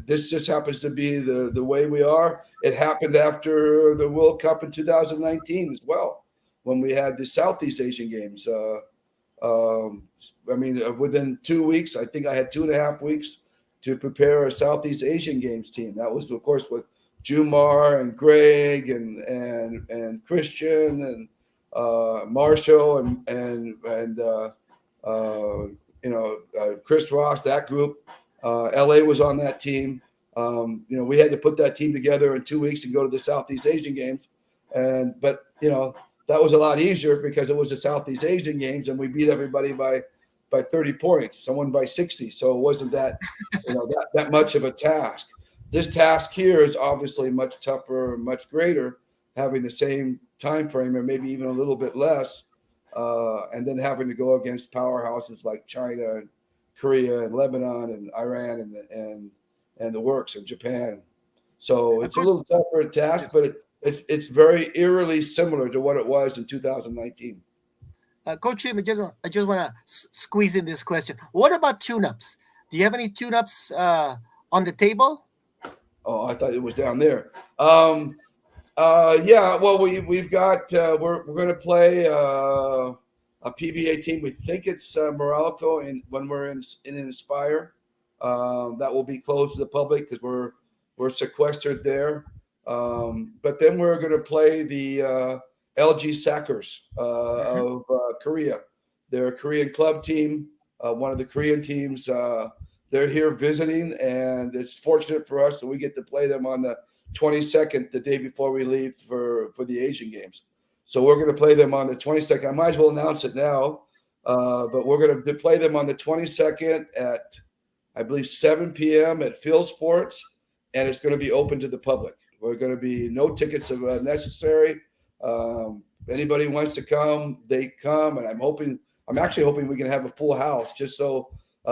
this just happens to be the way we are. It happened after the World Cup in 2019 as well, when we had the Southeast Asian Games. Within 2 weeks, I think I had 2.5 weeks to prepare a Southeast Asian Games team. That was, of course, with Jumar and Greg and Christian and Marshall and Chris Ross. That group, LA was on that team. We had to put that team together in 2 weeks and go to the Southeast Asian Games, but that was a lot easier because it was the Southeast Asian Games and we beat everybody by 30 points, someone by 60. So it wasn't that that much of a task. This task here is obviously much tougher, much greater, having the same time frame or maybe even a little bit less, and then having to go against powerhouses like China and Korea and Lebanon and Iran and the works of Japan. So it's a little tougher task, but it's very eerily similar to what it was in 2019. Coach Tim, I just want to squeeze in this question. What about tune-ups? Do you have any tune-ups on the table? Oh, I thought it was down there. Yeah. Well, we've got we're going to play a PBA team. We think it's Morocco, when we're in Inspire. That will be closed to the public because we're sequestered there. But then we're going to play the LG Sackers of Korea. They're a Korean club team, one of the Korean teams. They're here visiting, and it's fortunate for us that we get to play them on the 22nd, the day before we leave for the Asian Games. So we're going to play them on the 22nd. I might as well announce it now, but we're going to play them on the 22nd at, I believe, 7 p.m. at Field Sports, and it's going to be open to the public. We're going to be no tickets are necessary. Anybody wants to come, they come, and I'm actually hoping we can have a full house just so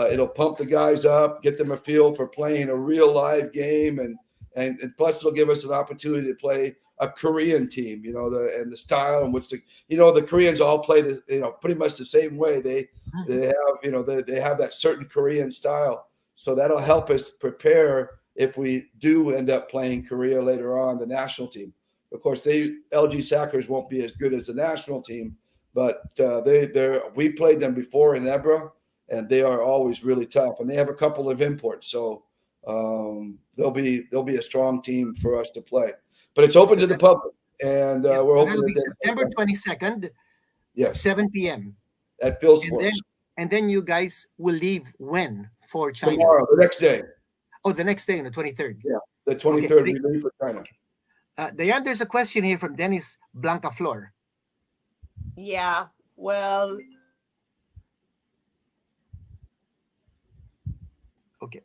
it'll pump the guys up, get them a feel for playing a real live game, and plus it'll give us an opportunity to play a Korean team, and the style in which the Koreans all play pretty much the same way. They have that certain Korean style, so that'll help us prepare if we do end up playing Korea later on, the national team. Of course, LG Sackers won't be as good as the national team, but we played them before in Ebra, and they are always really tough. And they have a couple of imports, so they'll be a strong team for us to play. But it's open to the public, and we're hoping it'll be September 22nd, at 7 p.m. at Field Sports. And then you guys will leave when for China? Tomorrow, the next day. Oh, the next day on the 23rd. Yeah, the 23rd we leave for China. Diane, there's a question here from Dennis Blancaflor. Yeah, well. Okay.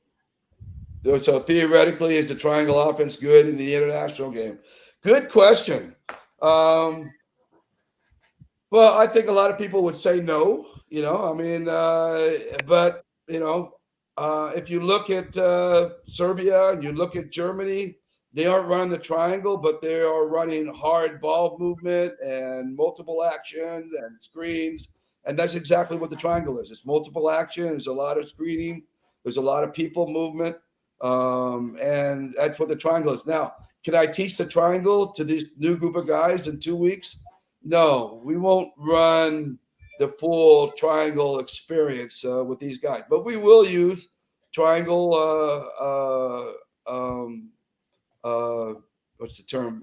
So theoretically, is the triangle offense good in the international game? Good question. Well, I think a lot of people would say no. But if you look at Serbia and you look at Germany, they aren't running the triangle, but they are running hard ball movement and multiple actions and screens. And that's exactly what the triangle is. It's multiple action. There's a lot of screening. There's a lot of people movement. And that's what the triangle is. Now, can I teach the triangle to this new group of guys in 2 weeks? No, we won't run the full triangle experience with these guys, but we will use triangle. What's the term?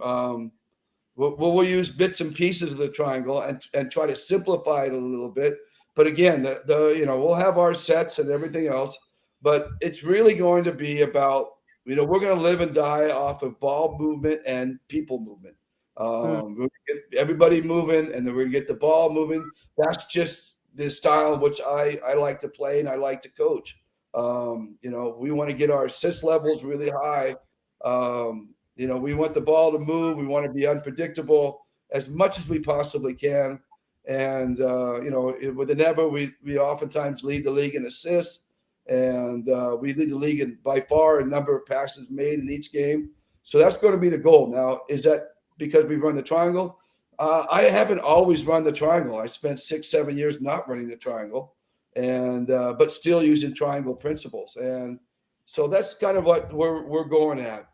We'll use bits and pieces of the triangle and try to simplify it a little bit. But again, we'll have our sets and everything else, but it's really going to be about, we're going to live and die off of ball movement and people movement. We're gonna get everybody moving, and then we're going to get the ball moving. That's just the style in which I like to play and I like to coach. We want to get our assist levels really high. We want the ball to move. We want to be unpredictable. as much as we possibly can. And with the Never, we oftentimes lead the league in assists, and we lead the league in by far a number of passes made in each game. So that's going to be the goal. Now, is that because we run the triangle? I haven't always run the triangle. I spent 6-7 years not running the triangle, and but still using triangle principles. And so that's kind of what we're going at.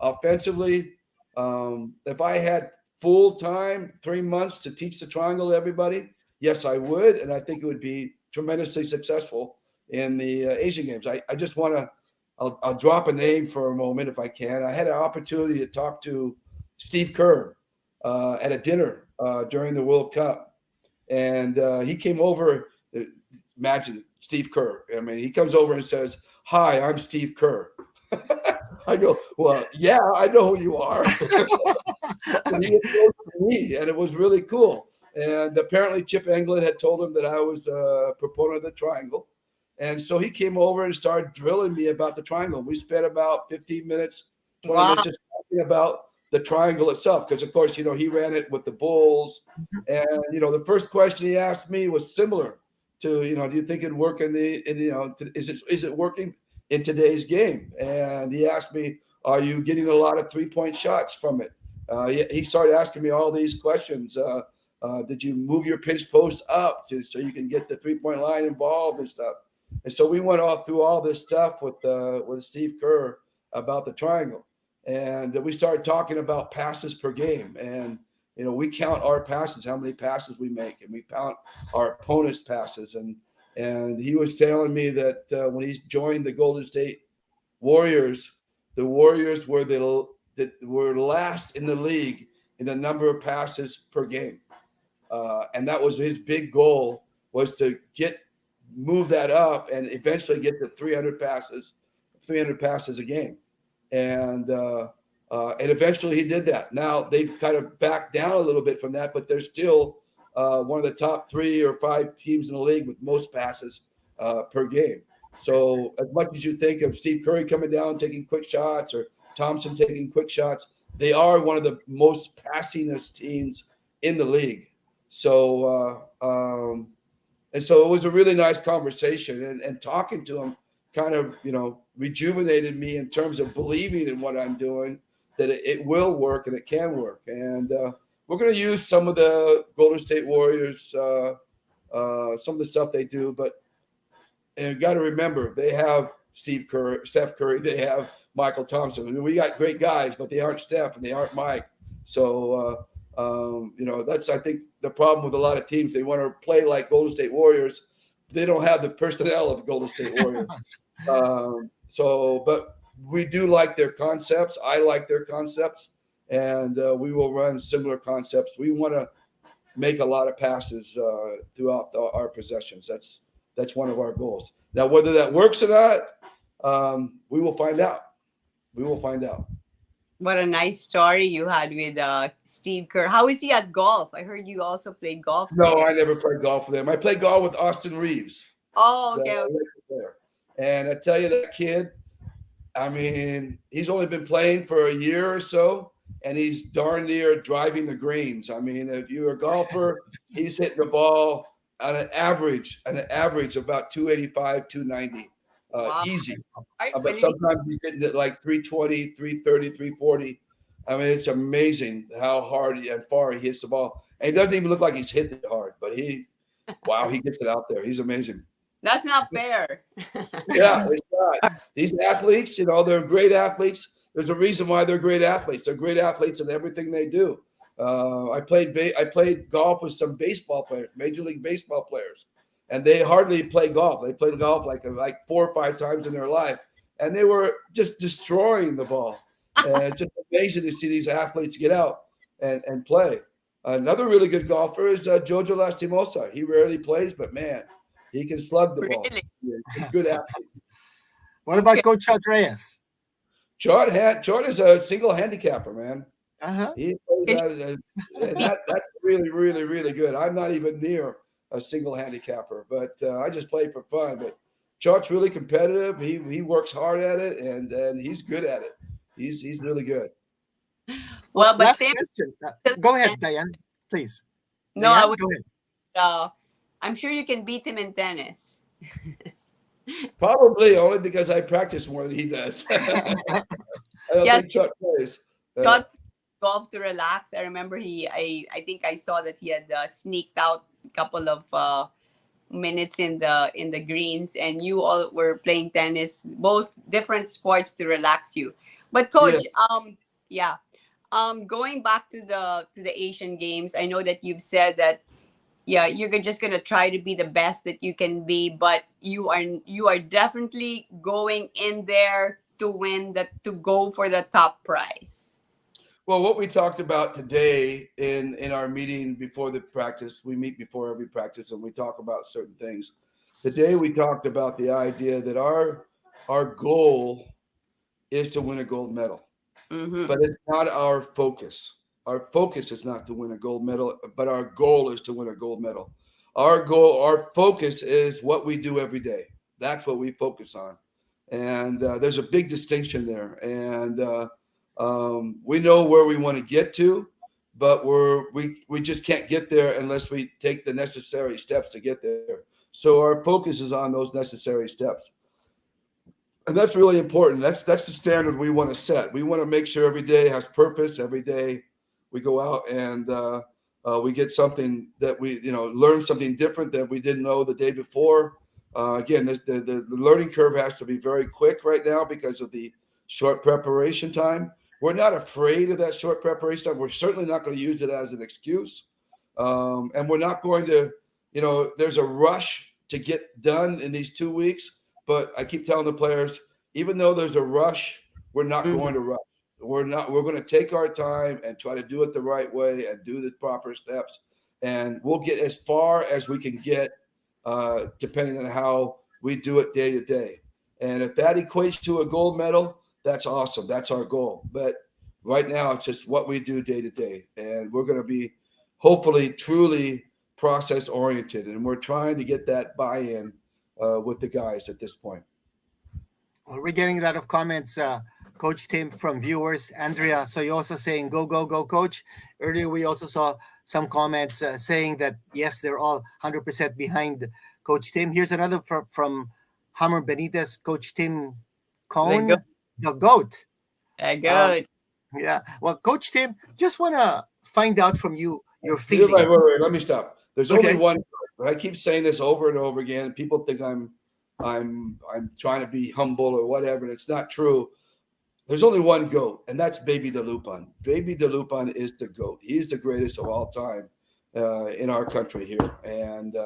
Offensively, if I had full time 3 months to teach the triangle to everybody, yes, I would, and I think it would be tremendously successful in the Asian Games. I just want to. I'll drop a name for a moment if I can. I had an opportunity to talk to Steve Kerr at a dinner during the World Cup, and he came over. Imagine Steve Kerr. I mean, he comes over and says, "Hi, I'm Steve Kerr." I go, "Well, yeah, I know who you are." And he approached me, and it was really cool. And apparently, Chip Englund had told him that I was a proponent of the triangle. And so he came over and started drilling me about the triangle. We spent about 15 minutes, 20 minutes just talking about the triangle itself. Because, of course, he ran it with the Bulls. And, the first question he asked me was similar to, do you think it'd work is it working in today's game? And he asked me, are you getting a lot of 3-point shots from it? He started asking me all these questions. Did you move your pinch post up so you can get the 3-point line involved and stuff? And so we went through all this stuff with Steve Kerr about the triangle, and we started talking about passes per game. And we count our passes, how many passes we make, and we count our opponent's passes. And he was telling me that when he joined the Golden State Warriors, the Warriors were last in the league in the number of passes per game, and that was his big goal, was to move that up and eventually get to 300 passes a game. And eventually he did that. Now they've kind of backed down a little bit from that, but they're still one of the top 3 or 5 teams in the league with most passes per game. So as much as you think of Steve Curry coming down, taking quick shots, or Thompson taking quick shots, they are one of the most passingest teams in the league. So, and so it was a really nice conversation, and talking to him kind of, rejuvenated me in terms of believing in what I'm doing, that it will work and it can work. And we're going to use some of the Golden State Warriors, some of the stuff they do, but you got to remember, they have Steph Curry, they have Michael Thompson. I mean, we got great guys, but they aren't Steph and they aren't Mike. So, that's, I think, the problem with a lot of teams. They want to play like Golden State Warriors. They don't have the personnel of Golden State Warriors. But we do like their concepts. I like their concepts, and we will run similar concepts. We want to make a lot of passes throughout our possessions. That's one of our goals. Now, whether that works or not, we will find out. We will find out. What a nice story you had with Steve Kerr. How is he at golf? I heard you also played golf. No, I never played golf with him. I played golf with Austin Reeves. Oh, okay. And I tell you, that kid, I mean, he's only been playing for a year or so, and he's darn near driving the greens. I mean, if you're a golfer, he's hitting the ball on an average about 285, 290. Wow. Easy. But sometimes he's hitting it like 320, 330, 340. I mean, it's amazing how hard and far he hits the ball. And it doesn't even look like he's hitting it hard, but he gets it out there. He's amazing. That's not fair. Yeah, it's not. These athletes, they're great athletes. There's a reason why they're great athletes. They're great athletes in everything they do. I played golf with some baseball players, Major League Baseball players. And they hardly play golf. They played golf like 4 or 5 times in their life, and they were just destroying the ball. And it's just amazing to see these athletes get out and play. Another really good golfer is Jojo Lastimosa. He rarely plays, but man, he can slug the ball. He's a good athlete. What about Coach Chad Reyes? Chad is a single handicapper, man. He plays that's really, really, really good. I'm not even near a single handicapper, but I just play for fun. But Chart's really competitive. He works hard at it, and he's good at it. He's really good. Well, Well, but last Tim, question. Go ahead, Diane, please. no, I Diane, would. go ahead. I'm sure you can beat him in tennis. Probably only because I practice more than he does. I don't Yes, think Chuck plays. shot golf to relax. I remember I think I saw that he had sneaked out a couple of minutes in the greens, and you all were playing tennis, both different sports to relax you. But Yeah. coach, yeah, going back to the Asian Games, I know that you've said that yeah, just gonna try to be the best that you can be, but you are definitely going in there to win, that to go for the top prize. Well, what we talked about today in our meeting before the practice, we meet before every practice and we talk about certain things. Today we talked about the idea that our goal is to win a gold medal, Mm-hmm. but it's not our focus. Our focus is not to win a gold medal, but our goal is to win a gold medal. Our goal, our focus is what we do every day. That's what we focus on. And there's a big distinction there. And we know where we want to get to, but we just can't get there unless we take the necessary steps to get there. So our focus is on those necessary steps, and that's really important. That's the standard we want to set. We want to make sure every day has purpose. Every day we go out and we get something that we learn something different that we didn't know the day before. Again, the learning curve has to be very quick right now because of the short preparation time. We're not afraid of that short preparation time. We're certainly not going to use it as an excuse, and we're not going to. There's a rush to get done in these 2 weeks. But I keep telling the players, even though there's a rush, we're not going to rush. We're going to take our time and try to do it the right way and do the proper steps. And we'll get as far as we can get, depending on how we do it day to day. And if that equates to a gold medal, that's awesome. That's our goal. But right now, it's just what we do day to day. And we're going to be hopefully truly process oriented. And we're trying to get that buy-in with the guys at this point. Well, we're getting a lot of comments, Coach Tim, from viewers. Andrea, so you're also saying go, go, go, Coach. Earlier, we also saw some comments saying that, yes, they're all 100% behind Coach Tim. Here's another from Hammer Benitez, Coach Tim Cone, the GOAT. Good. Yeah. Well, Coach Tim, just want to find out from you your feeling. Wait, let me stop. There's Okay. only one. But I keep saying this over and over again. People think I'm trying to be humble or whatever, and it's not true. There's only one GOAT, and that's Baby DeLupin. Baby DeLupin is the GOAT. He's the greatest of all time in our country here, and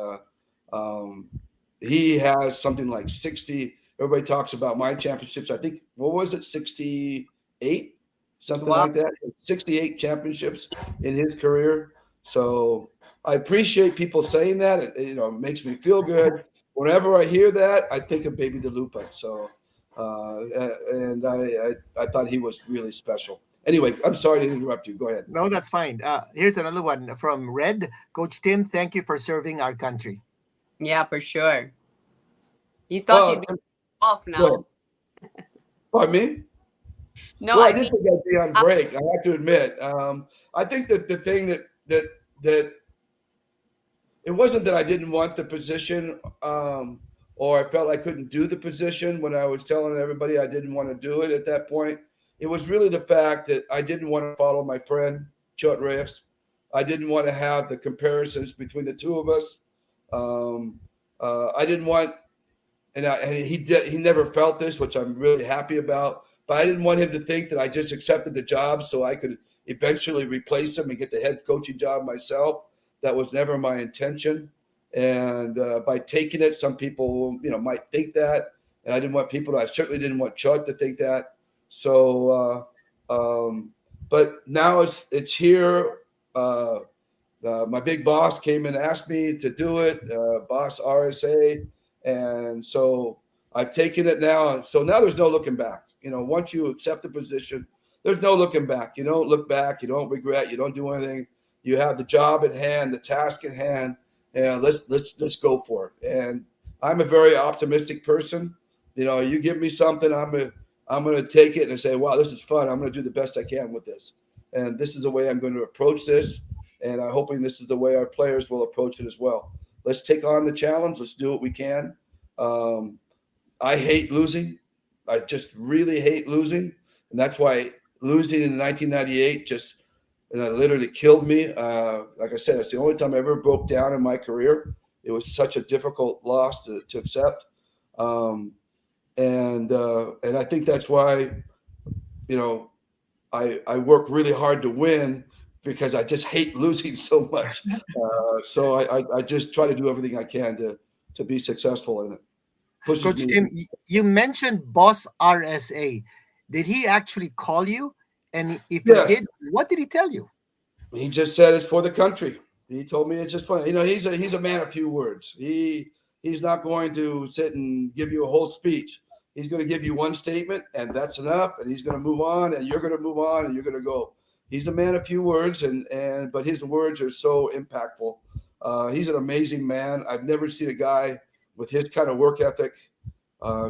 he has something like 60. Everybody talks about my championships. I think, what was it, 68, something like that. 68 championships in his career. So I appreciate people saying that. It makes me feel good. Whenever I hear that, I think of Baby DeLupin. So, and I thought he was really special. Anyway, I'm sorry to interrupt you. Go ahead. No, that's fine. Here's another one from Red. Coach Tim, thank you for serving our country. Yeah, for sure. You thought he'd be off now. Pardon me? No, well, I didn't think I'd be on break. I have to admit. I think that the thing that it wasn't that I didn't want the position, or I felt I couldn't do the position when I was telling everybody I didn't want to do it at that point. It was really the fact that I didn't want to follow my friend, Chot Reyes. I didn't want to have the comparisons between the two of us. I didn't want, and he never felt this, which I'm really happy about, but I didn't want him to think that I just accepted the job so I could eventually replace him and get the head coaching job myself. That was never my intention. And by taking it, some people, might think that, and I didn't want people to, I certainly didn't want Chud to think that. So, but now it's here. My big boss came and asked me to do it, boss RSA. And so I've taken it now. So now there's no looking back. Once you accept the position, there's no looking back. You don't look back. You don't regret. You don't do anything. You have the job at hand, the task at hand, and let's go for it. And I'm a very optimistic person. You give me something, I'm gonna take it and say, wow, this is fun. I'm gonna do the best I can with this. and this is the way I'm going to approach this, and I'm hoping this is the way our players will approach it as well. Let's take on the challenge. Let's do what we can. I hate losing. I just really hate losing, and that's why losing in 1998 just literally killed me. Like I said, it's the only time I ever broke down in my career. It was such a difficult loss to accept, and I think that's why, I work really hard to win because I just hate losing so much. So I just try to do everything I can to be successful in it. Coach Tim, you mentioned Boss RSA. Did he actually call you? And if Yes. he did, what did he tell you? He just said it's for the country. He told me it's just fun. He's a man of few words. He's not going to sit and give you a whole speech. He's going to give you one statement, and that's enough. And he's going to move on, and you're going to move on, and you're going to go. He's a man of few words, but his words are so impactful. He's an amazing man. I've never seen a guy with his kind of work ethic,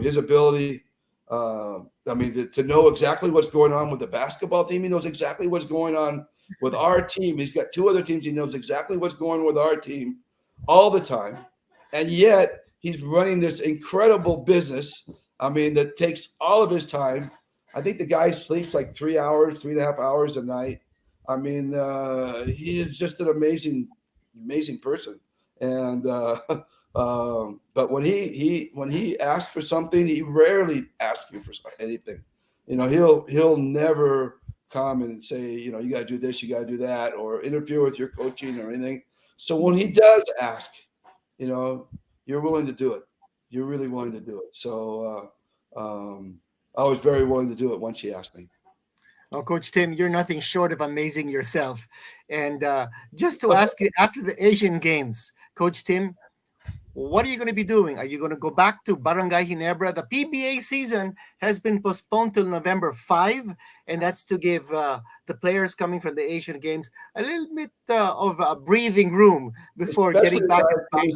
his ability. To know exactly what's going on with the basketball team. He knows exactly what's going on with our team. He's got two other teams. He knows exactly what's going on with our team all the time. And yet he's running this incredible business. That takes all of his time. I think the guy sleeps like 3.5 hours a night. He is just an amazing person. And, but when he asks for something, he rarely asks you for anything. He'll never come and say, you got to do this, you got to do that, or interfere with your coaching or anything. So when he does ask, you're willing to do it. You're really willing to do it. So I was very willing to do it once he asked me. Well, Coach Tim, you're nothing short of amazing yourself. And just to ask you, after the Asian Games, Coach Tim, what are you going to be doing? Are you going to go back to Barangay Ginebra? The PBA season has been postponed till November 5, and that's to give the players coming from the Asian Games a little bit of a breathing room before Especially getting back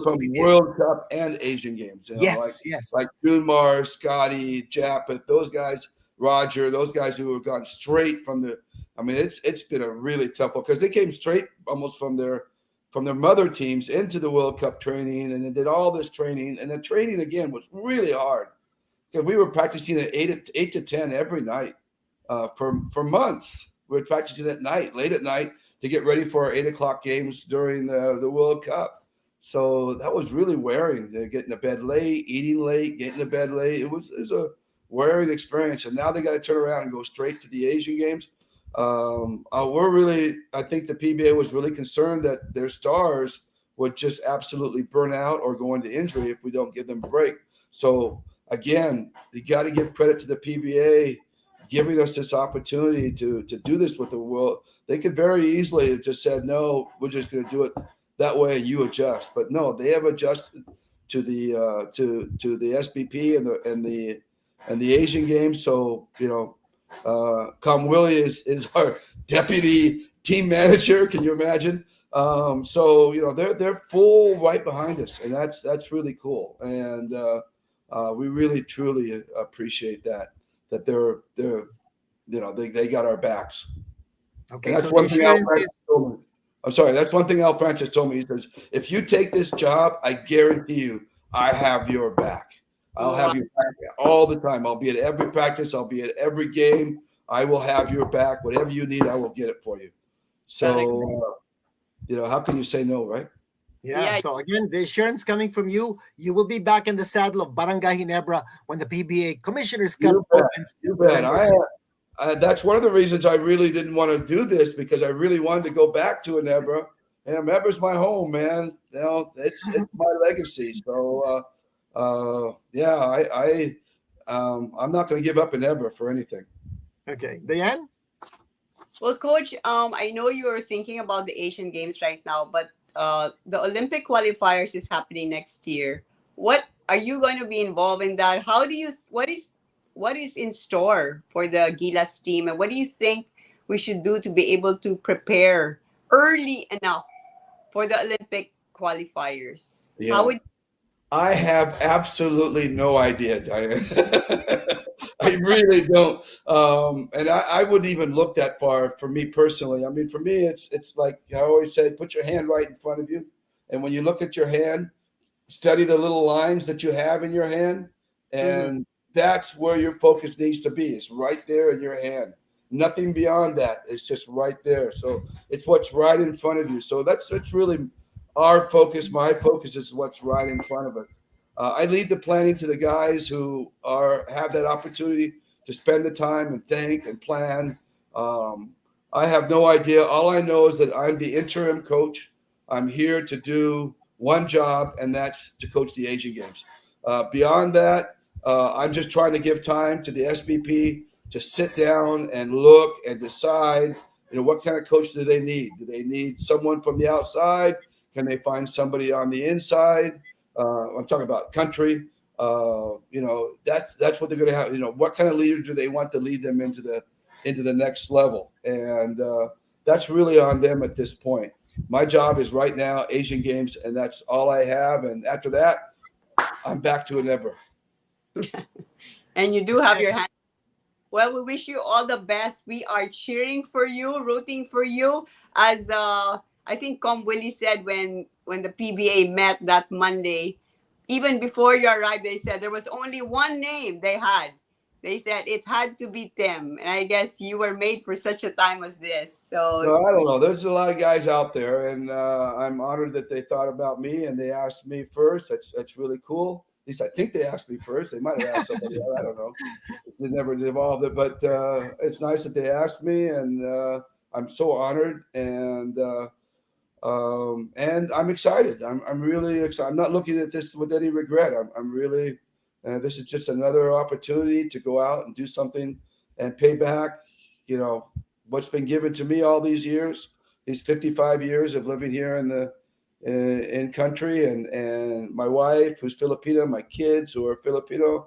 from World Cup and Asian Games. Yes. Like Junmar, Scotty, Japeth, those guys, Roger, those guys who have gone straight from the. It's been a really tough one because they came straight almost from their mother teams into the World Cup training, and they did all this training. And the training again was really hard because we were practicing at 8 to 10 every night for months. We were practicing at night, late at night, to get ready for our 8 o'clock games during the World Cup. So that was really wearing. Getting to bed late, eating late, getting to bed late. It was a wearing experience. And now they got to turn around and go straight to the Asian Games. I think the PBA was really concerned that their stars would just absolutely burn out or go into injury if we don't give them a break. So again, you got to give credit to the PBA giving us this opportunity to do this with the world. They could very easily have just said, no, we're just going to do it that way and you adjust. But no, they have adjusted to the SBP and the Asian Games. So, Com Willie is our deputy team manager. Can you imagine? So they're full right behind us, and that's really cool. And we really truly appreciate that they got our backs. Okay, and that's so one thing Al Francis told me. I'm sorry, that's one thing Al Francis told me. He says, if you take this job, I guarantee you, I have your back. I'll have you back all the time. I'll be at every practice. I'll be at every game. I will have your back. Whatever you need, I will get it for you. So, how can you say no, right? Yeah. So again, the assurance coming from you, you will be back in the saddle of Barangay Ginebra when the PBA Commissioners Cup opens. You bet. That's one of the reasons I really didn't want to do this, because I really wanted to go back to Ginebra. And Ginebra's my home, man. It's my legacy. So, I'm not going to give up Ginebra for anything. Okay, Diane? Well, Coach, I know you are thinking about the Asian Games right now, but the Olympic qualifiers is happening next year. What are you going to be involved in that? What is in store for the Gilas team, and what do you think we should do to be able to prepare early enough for the Olympic qualifiers? Yeah. I have absolutely no idea, Diane. we really don't. And I wouldn't even look that far for me personally. I mean, for me, it's like I always say, put your hand right in front of you. And when you look at your hand, study the little lines that you have in your hand. And that's where your focus needs to be. It's right there in your hand. Nothing beyond that. It's just right there. So it's what's right in front of you. So that's really our focus. My focus is what's right in front of it. I leave the planning to the guys who have that opportunity to spend the time and think and plan. I have no idea. All I know is that I'm the interim coach. I'm here to do one job, and that's to coach the Asian Games. Beyond that, I'm just trying to give time to the SVP to sit down and look and decide, what kind of coach do they need? Do they need someone from the outside? Can they find somebody on the inside? I'm talking about country. That's what they're going to have. What kind of leader do they want to lead them into the next level? And that's really on them at this point. My job is right now Asian Games, and that's all I have. And after that, I'm back to a never. And you do have your hand. Well, we wish you all the best. We are cheering for you, rooting for you. As I think Com Willie said when the PBA met that Monday, even before you arrived, they said there was only one name they had. They said it had to be Tim. And I guess you were made for such a time as this. So no, I don't know. There's a lot of guys out there, and I'm honored that they thought about me and they asked me first. That's really cool. At least I think they asked me first. They might have asked somebody else. I don't know. They never evolved it, but it's nice that they asked me, and I'm so honored, and I'm excited. I'm really excited. I'm not looking at this with any regret. I'm really. This is just another opportunity to go out and do something and pay back, what's been given to me all these years, these 55 years of living here in country, and my wife, who's Filipino, my kids who are Filipino,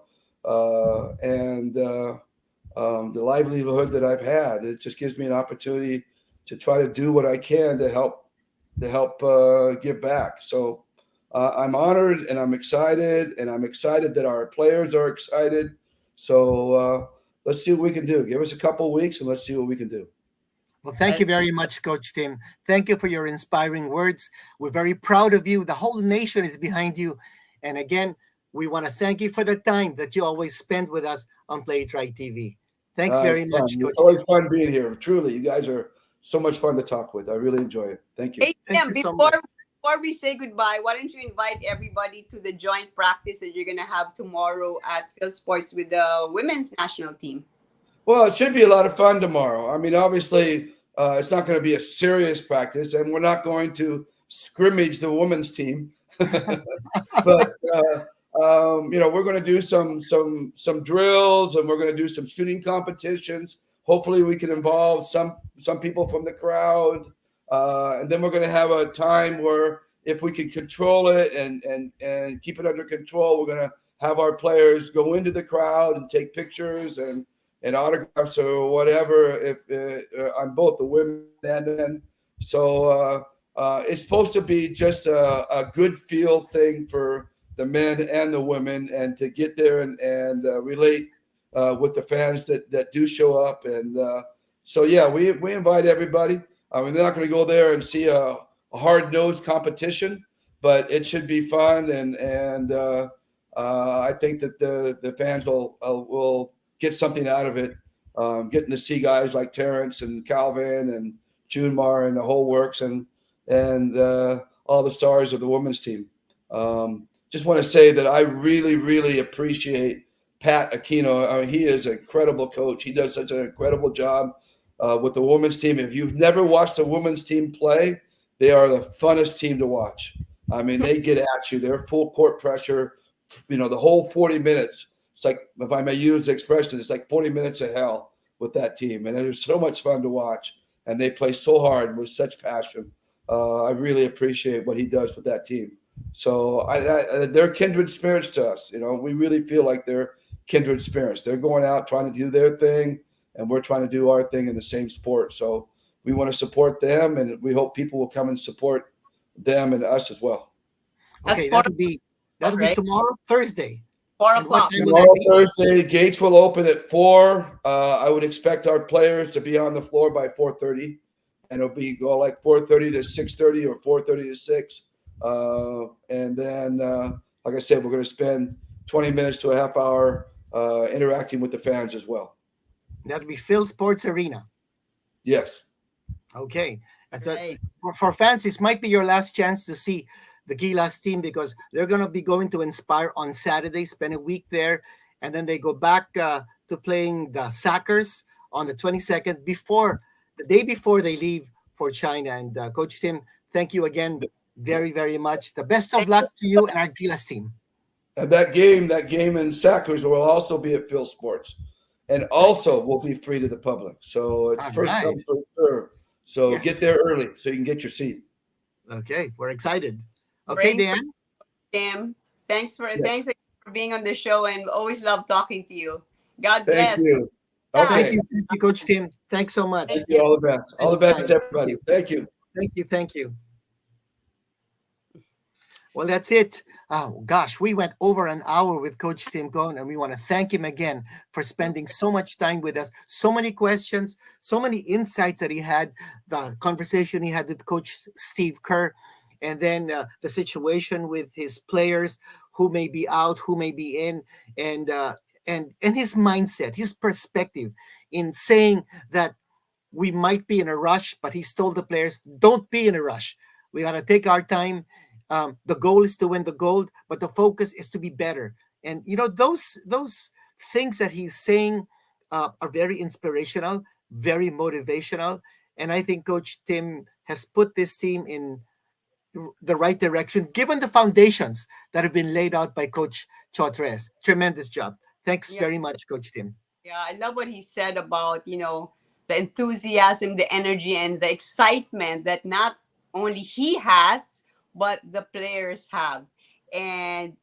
and the livelihood that I've had. It just gives me an opportunity to try to do what I can to help give back. So I'm honored, and I'm excited, that our players are excited. So let's see what we can do. Give us a couple of weeks, and let's see what we can do. Well, thank you very much, Coach Tim. Thank you for your inspiring words. We're very proud of you. The whole nation is behind you. And again, we want to thank you for the time that you always spend with us on Playitright TV. Thanks very much, Coach It's always Tim. fun being here. Truly, you guys are so much fun to talk with. I really enjoy it. Thank you. Hey, Tim, Thank you so much. before we say goodbye, why don't you invite everybody to the joint practice that you're going to have tomorrow at Phil Sports with the women's national team? Well, it should be a lot of fun tomorrow. I mean, obviously, it's not going to be a serious practice, and we're not going to scrimmage the women's team. But we're going to do some drills, and we're going to do some shooting competitions. Hopefully, we can involve some people from the crowd, and then we're going to have a time where, if we can control it and keep it under control, we're going to have our players go into the crowd and take pictures and autographs or whatever, if on both the women and men. So it's supposed to be just a good feel thing for the men and the women, and to get there and relate with the fans that do show up. And so, yeah, we invite everybody. I mean, they're not going to go there and see a hard-nosed competition, but it should be fun. And I think that the fans will get something out of it, getting to see guys like Terrence and Calvin and Junmar and the whole works, and all the stars of the women's team. Just want to say that I really, really appreciate Pat Aquino. I mean, he is an incredible coach. He does such an incredible job with the women's team. If you've never watched a women's team play, they are the funnest team to watch. I mean, they get at you. They're full court pressure, the whole 40 minutes. It's like, if I may use the expression, it's like 40 minutes of hell with that team. And it was so much fun to watch. And they play so hard with such passion. I really appreciate what he does with that team. So they're kindred spirits to us. We really feel like they're kindred spirits. They're going out trying to do their thing, and we're trying to do our thing in the same sport. So we want to support them, and we hope people will come and support them and us as well. Okay, that'll be tomorrow, Thursday. 4 And what o'clock. time will that Tomorrow, be? Thursday, gates will open at 4. I would expect our players to be on the floor by 4:30, and it'll be go like 4:30 to 6:30 or 4:30 to 6. And then, like I said, we're going to spend 20 minutes to a half hour interacting with the fans as well. That'll be Phil Sports Arena. Yes. Okay. That's Right. for fans, this might be your last chance to see the Gilas team because they're going to be going to Inspire on Saturday, spend a week there, and then they go back to playing the Sackers on the 22nd the day before they leave for China. And Coach Tim, thank you again very, very much. The best of luck to you and our Gilas team. And that game in Sackers will also be at Phil Sports, and also will be free to the public. So it's All first right. come, first serve. So Yes. get there early so you can get your seat. Okay, we're excited. Okay, Brains Dan. Tim, thanks Yeah. thanks again for being on the show, and always love talking to you. God Thank bless. you. Yeah. Thank Okay. you, Coach Tim. Thanks so much. Thank you. All the best. All the best, everybody. Thank you. Thank you. Well, that's it. Oh, gosh, we went over an hour with Coach Tim Cohn, and we want to thank him again for spending so much time with us. So many questions, so many insights that he had, the conversation he had with Coach Steve Kerr, and then the situation with his players who may be out, who may be in, and his mindset, his perspective in saying that we might be in a rush, but he's told the players, don't be in a rush. We got to take our time. The goal is to win the gold, but the focus is to be better. And those things that he's saying are very inspirational, very motivational. And I think Coach Tim has put this team in the right direction, given the foundations that have been laid out by Coach Chotres. Tremendous job. Thanks Yeah. very much, Coach Tim. Yeah, I love what he said about, the enthusiasm, the energy, and the excitement that not only he has, but the players have. And,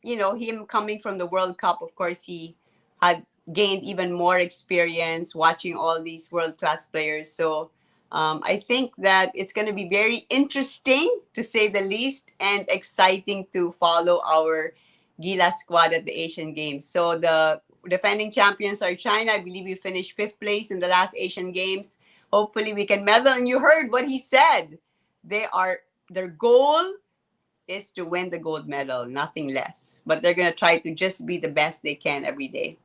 him coming from the World Cup, of course, he had gained even more experience watching all these world-class players. So I think that it's going to be very interesting, to say the least, and exciting to follow our Gilas squad at the Asian Games. So the defending champions are China. I believe we finished 5th place in the last Asian Games. Hopefully we can medal. And you heard what he said. Their goal is to win the gold medal, nothing less. But they're going to try to just be the best they can every day.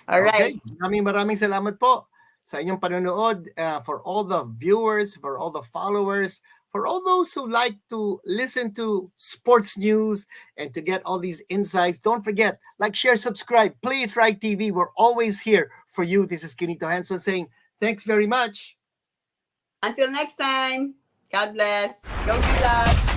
All right. Okay. Maraming salamat po sa inyong panonood, for all the viewers, for all the followers, for all those who like to listen to sports news and to get all these insights. Don't forget, like, share, subscribe. Playitright TV. We're always here for you. This is Kinito Hanson saying thanks very much. Until next time, God bless. Go Gilas.